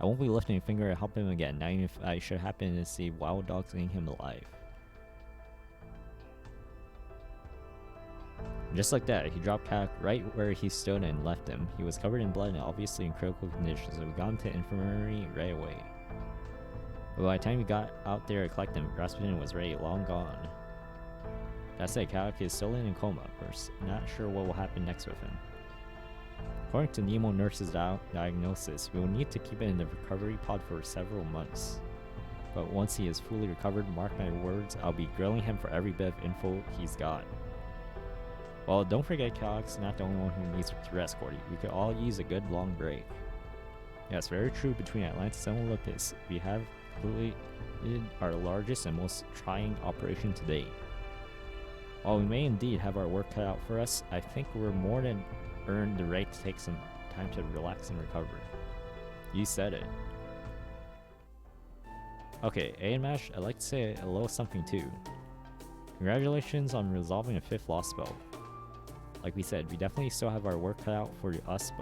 I won't be lifting a finger to help him again, not even if I should happen to see wild dogs eating him alive. Just like that, he dropped Kadok right where he stood and left him. He was covered in blood and obviously in critical condition, so we got him to the infirmary right away. But by the time we got out there to collect him, Rasputin was already long gone. That said, Kadok is still in a coma. We're not sure what will happen next with him. According to Nemo Nurse's diagnosis, we will need to keep him in the recovery pod for several months. But once he is fully recovered, mark my words, I'll be grilling him for every bit of info he's got. Well, don't forget Kadok's not the only one who needs rest, Cordy. We could all use a good long break. Yes, very true. Between Atlantis and Olympus, we have completed our largest and most trying operation to date. While we may indeed have our work cut out for us, I think we're more than earned the right to take some time to relax and recover. You said it. Okay, A&Mash, I'd like to say a little something too. Congratulations on resolving a 5th Lostbelt. Like we said, we definitely still have our work cut out for us,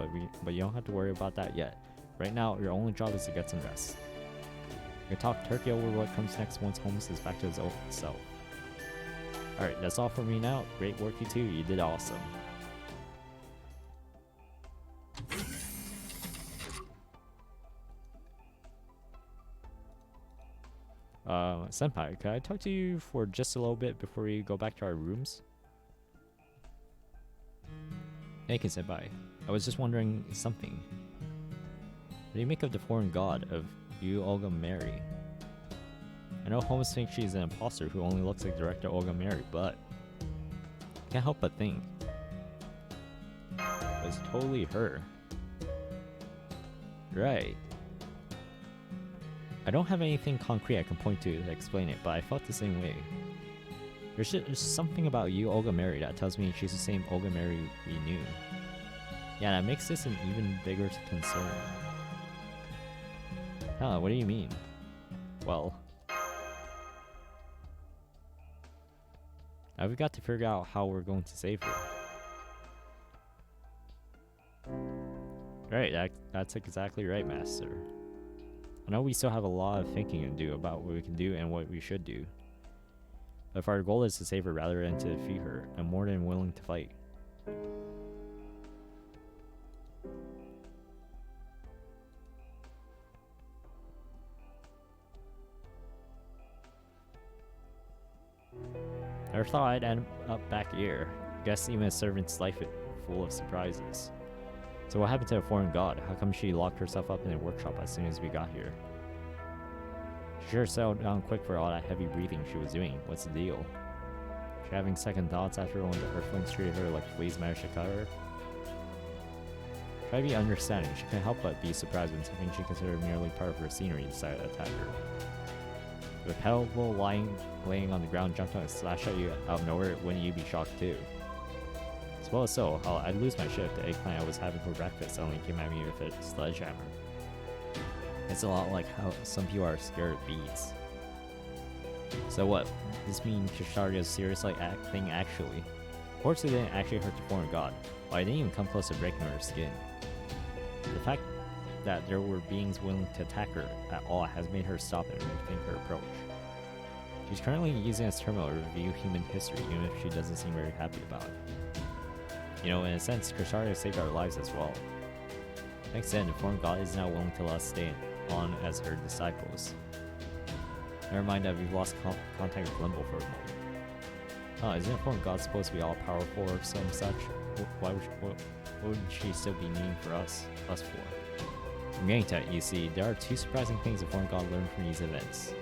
but you don't have to worry about that yet. Right now, your only job is to get some rest. We can talk turkey over what comes next once Holmes is back to his old self. Alright, that's all for me now. Great work, you two. You did awesome. Senpai, can I talk to you for just a little bit before we go back to our rooms? Thank you, Senpai. I was just wondering something. What do you make of the foreign god of you, Olga Mary? I know Holmes thinks she's an imposter who only looks like director Olga Mary, but I can't help but think it was totally her. Right. I don't have anything concrete I can point to explain it, but I felt the same way. There's just something about you, Olga Mary, that tells me she's the same Olga Mary we knew. Yeah, that makes this an even bigger concern. Huh, what do you mean? Well, now we've got to figure out how we're going to save her. Right, that's exactly right, Master. I know we still have a lot of thinking to do about what we can do and what we should do. But if our goal is to save her rather than to defeat her, I'm more than willing to fight. Never thought I'd end up back here. Guess even a servant's life is full of surprises. So what happened to the foreign god? How come she locked herself up in a workshop as soon as we got here? She sure settled down quick for all that heavy breathing she was doing. What's the deal? She having second thoughts after one of the earthlings treated her like fleas managed to cut her? Try to be understanding. She couldn't help but be surprised when something she considered merely part of her scenery decided to attack her. With Pebble laying on the ground jumped out and slashed at you out of nowhere, wouldn't you be shocked too? As well as so, I'd lose my shit if the eggplant I was having for breakfast suddenly came at me with a sledgehammer. It's a lot like how some people are scared of bees. So what? Does this mean Kisharia's serious like thing actually? Of course it didn't actually hurt the foreign god, but I didn't even come close to breaking her skin. The fact that there were beings willing to attack her at all has made her stop and rethink her approach. She's currently using this terminal to review human history, even if she doesn't seem very happy about it. You know, in a sense, Krisharia saved our lives as well. Thanks then, the foreign god is now willing to let us stay on as her disciples. Never mind that we've lost contact with Limbo for a moment. Isn't the foreign god supposed to be all powerful or some such? What would she still be needing for us for? I'm getting to it, you see, there are two surprising things the foreign god learned from these events.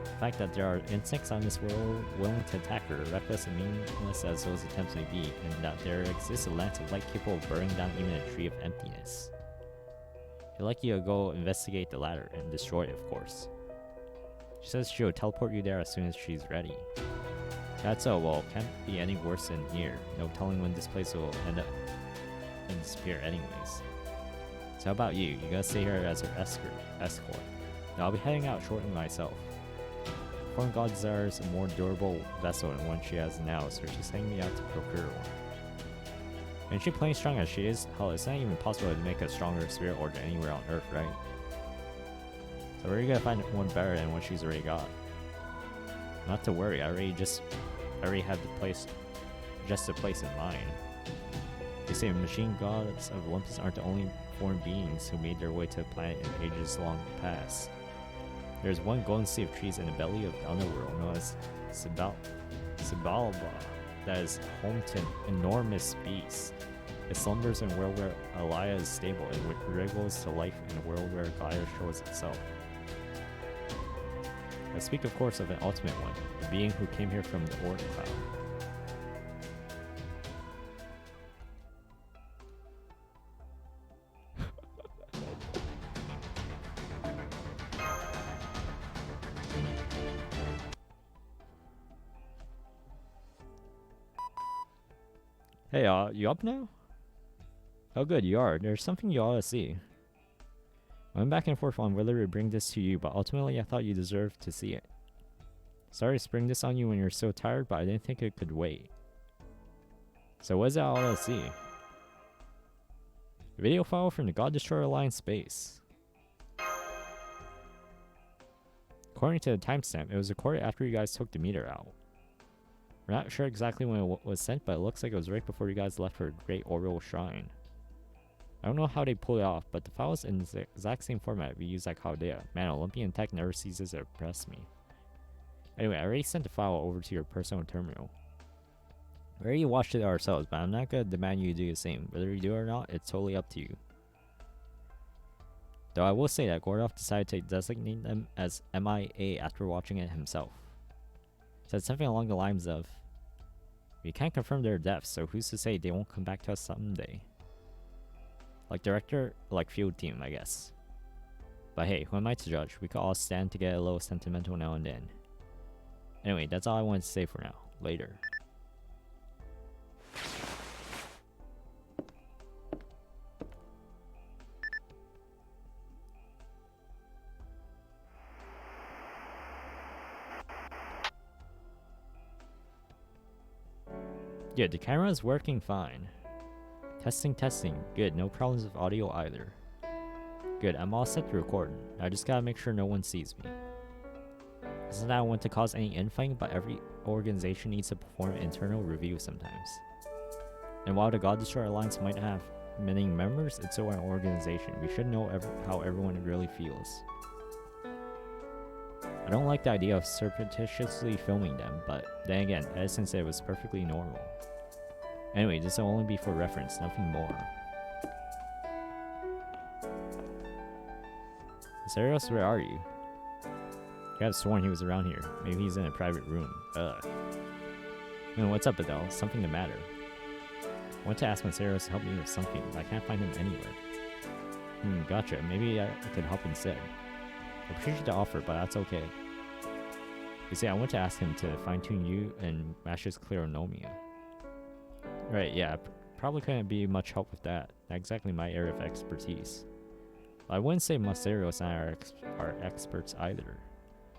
The fact that there are insects on this world willing to attack her, reckless and meaningless as those attempts may be, and that there exists a lance of light capable of burning down even a tree of emptiness. I'd like you to go investigate the latter and destroy it, of course. She says she will teleport you there as soon as she's ready. That's so, well, can't be any worse than here. No telling when this place will end up and disappear anyways. So how about you? You gotta stay here as her escort. Now I'll be heading out shortly myself. Foreign god desires a more durable vessel than one she has now, so she's sending me out to procure one. And she playing strong as she is, hell, it's not even possible to make a stronger spirit order anywhere on Earth, right? So where are you gonna find one better than what she's already got? Not to worry, I already had the place in mind. They say machine gods of Olympus aren't the only foreign beings who made their way to the planet in ages long past. There's one golden sea of trees in the belly of the underworld known as Sibalba that is home to an enormous beast. It slumbers in a world where Alaya is stable and wriggles to life in a world where Gaia shows itself. I speak of course of an ultimate one, a being who came here from the Orc Cloud. Hey, you up now? Oh good, you are. There's something you ought to see. I went back and forth on whether to bring this to you, but ultimately I thought you deserved to see it. Sorry to spring this on you when you're so tired, but I didn't think it could wait. So what is that I ought to see? A video file from the God Destroyer Alliance space. According to the timestamp, it was recorded after you guys took the meter out. We're not sure exactly when it was sent, but it looks like it was right before you guys left for a Great Orbital Shrine. I don't know how they pulled it off, but the file is in the exact same format we use at Chaldea. Man, Olympian tech never ceases to impress me. Anyway, I already sent the file over to your personal terminal. We already watched it ourselves, but I'm not gonna demand you do the same. Whether you do or not, it's totally up to you. Though I will say that Gordov decided to designate them as MIA after watching it himself. Said something along the lines of, "We can't confirm their deaths, so who's to say they won't come back to us someday?" Like director, like field team, I guess. But hey, who am I to judge? We could all stand to get a little sentimental now and then. Anyway, that's all I wanted to say for now. later. Yeah, the camera is working fine. Testing, testing. Good, no problems with audio either. Good, I'm all set to record. I just gotta make sure no one sees me. Isn't that I want to cause any infighting, but every organization needs to perform internal review sometimes. And while the God Destroyer Alliance might have many members, it's still an organization. We should know how everyone really feels. I don't like the idea of surreptitiously filming them, but then again, Edison said it was perfectly normal. Anyway, this will only be for reference, nothing more. Serios, where are you? I could have sworn he was around here. Maybe he's in a private room. What's up, Adele? Something the matter? I want to ask Serios to help me with something, but I can't find him anywhere. Gotcha. Maybe I could help instead. I appreciate the offer, but that's okay. You see, I want to ask him to fine-tune you and Mash's Cleronomia. Right, yeah, probably couldn't be much help with that. Not exactly my area of expertise. Well, I wouldn't say Serios and I are experts either.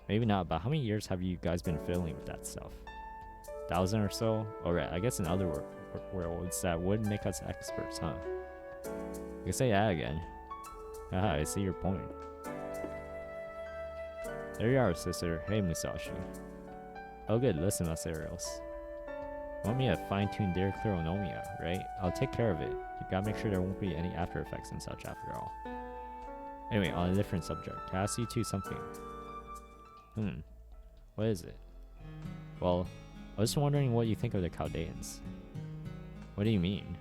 Maybe not, but how many years have you guys been fiddling with that stuff? 1,000 or so? Alright, I guess in other words, that would make us experts, huh? You can say that again. Haha, I see your point. There you are, sister. Hey, Musashi. Oh good, listen, Serios. You want me to fine-tune their Cleronomia, right? I'll take care of it. You gotta make sure there won't be any after effects and such after all. Anyway, on a different subject, can I ask you two something? What is it? Well, I was just wondering what you think of the Chaldeans. What do you mean?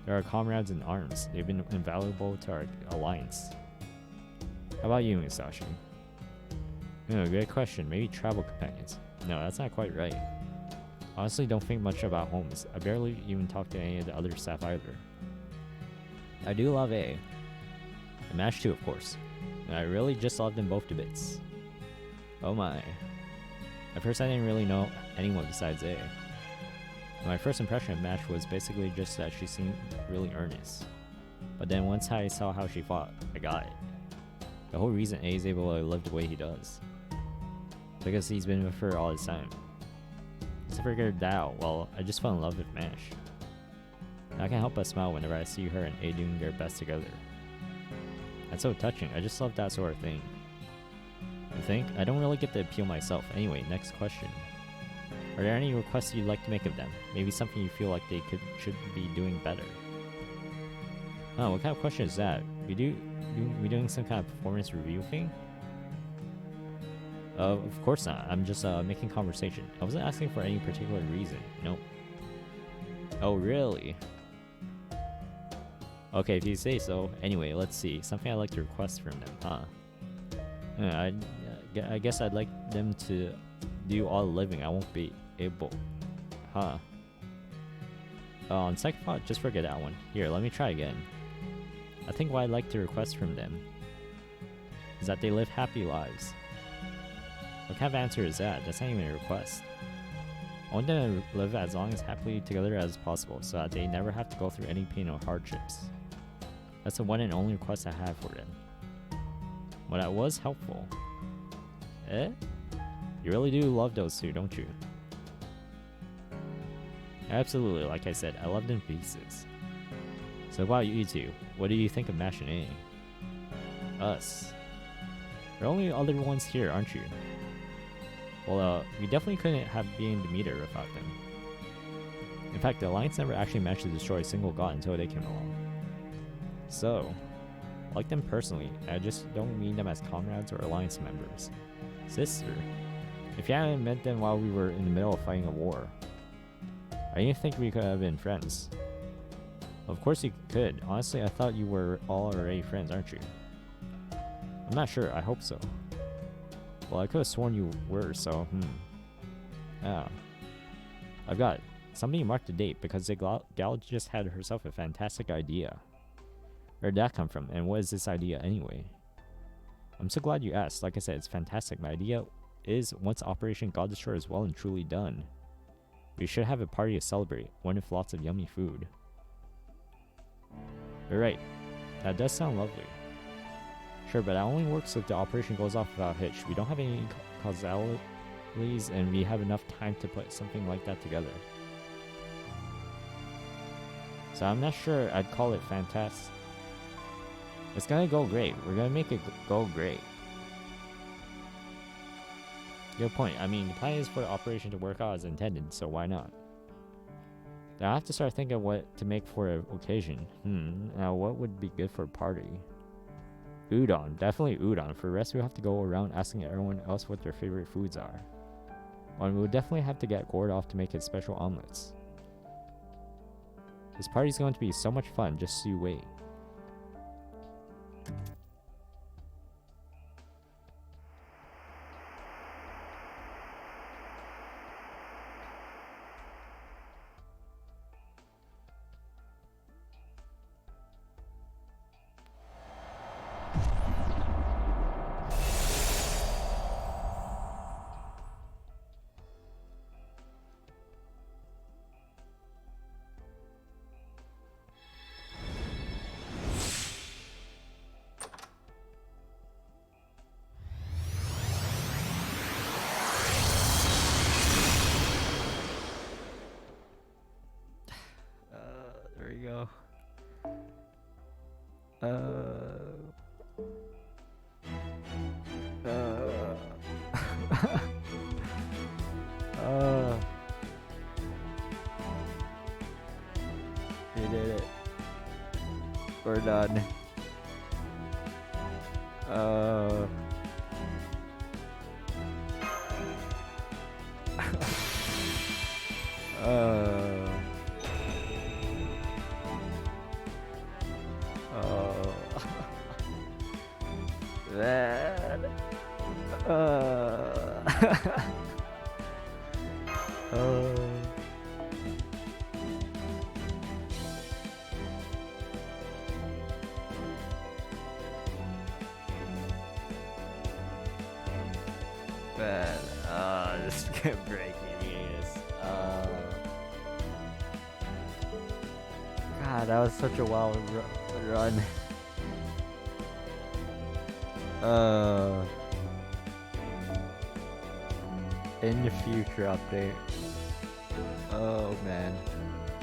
They're our comrades in arms. They've been invaluable to our alliance. How about you, Musashi? Good question. Maybe travel companions. No, that's not quite right. Honestly, don't think much about homes. I barely even talk to any of the other staff either. I do love A. And Mash too, of course. And I really just love them both to bits. Oh my. At first I didn't really know anyone besides A. And my first impression of Mash was basically just that she seemed really earnest. But then once I saw how she fought, I got it. The whole reason A is able to live the way he does. Because he's been with her all this time. Once I figured that out, well, I just fell in love with Mash. And I can't help but smile whenever I see her and A doing their best together. That's so touching. I just love that sort of thing. You think? I don't really get the appeal myself. Anyway, next question. Are there any requests you'd like to make of them? Maybe something you feel like they should be doing better? Oh, what kind of question is that? We doing some kind of performance review thing? Of course not. I'm just making conversation. I wasn't asking for any particular reason. Nope. Oh, really? Okay, if you say so. Anyway, let's see. Something I'd like to request from them, huh? I guess I'd like them to do all the living. I won't be able. Huh. On second thought, just forget that one. Here, let me try again. I think what I'd like to request from them is that they live happy lives. What kind of answer is that? That's not even a request. I want them to live as long as happily together as possible so that they never have to go through any pain or hardships. That's the one and only request I have for them. Well, that was helpful. Eh? You really do love those two, don't you? Absolutely, like I said, I love them pieces. So about you two, what do you think of Mash and A? Us. We're only other ones here, aren't you? Well, we definitely couldn't have been Demeter without them. In fact, the Alliance never actually managed to destroy a single god until they came along. So, I like them personally, I just don't mean them as comrades or Alliance members. Sister, if you hadn't met them while we were in the middle of fighting a war, I didn't think we could have been friends. Of course you could. Honestly, I thought you were all already friends, aren't you? I'm not sure, I hope so. Well, I could have sworn you were, so, Ah. I've got it. Somebody marked the date because the gal just had herself a fantastic idea. Where'd that come from, and what is this idea anyway? I'm so glad you asked. Like I said, it's fantastic. My idea is, once Operation God Destroyer is well and truly done, We should have a party to celebrate, one with lots of yummy food. You're right. That does sound lovely. Sure, but that only works if the operation goes off without a hitch. We don't have any causalities, and we have enough time to put something like that together. So I'm not sure I'd call it fantastic. It's gonna go great. We're gonna make it go great. Good point. I mean, the plan is for the operation to work out as intended, so why not? Now I have to start thinking of what to make for an occasion. Now what would be good for a party? Udon. Definitely udon. For the rest, we have to go around asking everyone else what their favorite foods are. And we would definitely have to get Gord off to make his special omelets. This party's going to be so much fun, just so you wait. There you go. We did it. We're done. Man. Man, this is gonna break me. God, that was such a wild run. In the future update. Oh man.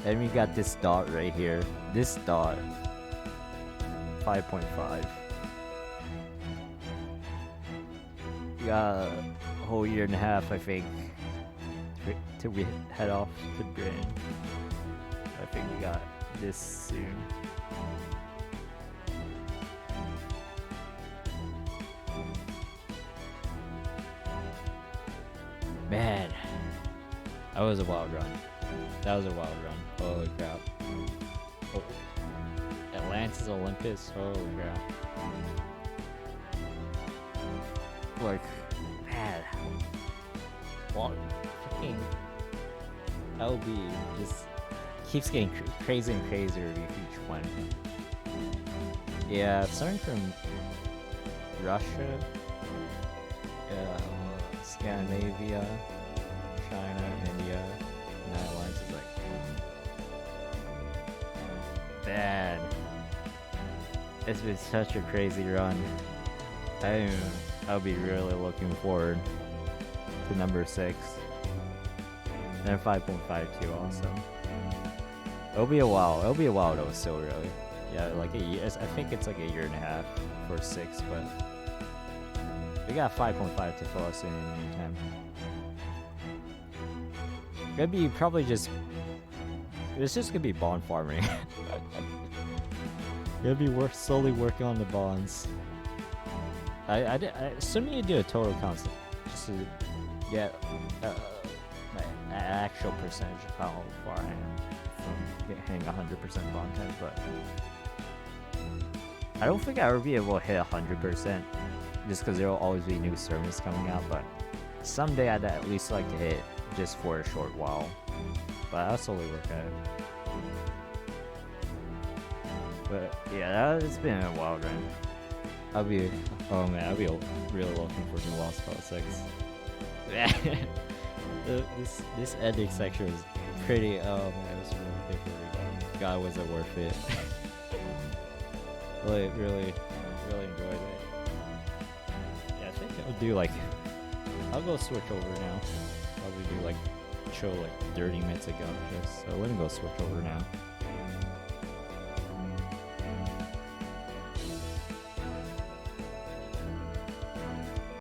And we got this dot right here. This dot. 5.5. We got a whole year and a half, I think, till we head off to Britain. I think we got this soon. Man, that was a wild run. That was a wild run. Holy crap. Oh. Atlantis Olympus. Holy crap. Like, man. Well, fucking LB just keeps getting crazier and crazier with each one. Yeah, starting from Russia. Scandinavia, China, India, and that alliance is like bad. It's been such a crazy run. I'll be really looking forward to number 6 and 5.5 too. Also, it'll be a while. It'll be a while though. Still, really, yeah, like a year. I think it's like a year and a half for 6, but. We got 5.5 to fill us in the meantime. Gonna be probably just. It's just gonna be bond farming. Gonna be slowly working on the bonds. I still need to do a total count just to get my actual percentage of how far I am from hitting 100% bond time, but I don't think I'll ever be able to hit 100%. Just because there will always be new sermons coming out, but someday I'd at least like to hit just for a short while. But I'll slowly work at it. But yeah, it's been a wild run. I'll be really looking forward to Lostbelt 6. This ending section was pretty. Oh man, it was really good for me. God, was it worth it? really enjoyed it. Yeah, I think I'll do like. I'll go switch over now. Probably do like show like 30 minutes ago. Just so let me go switch over now.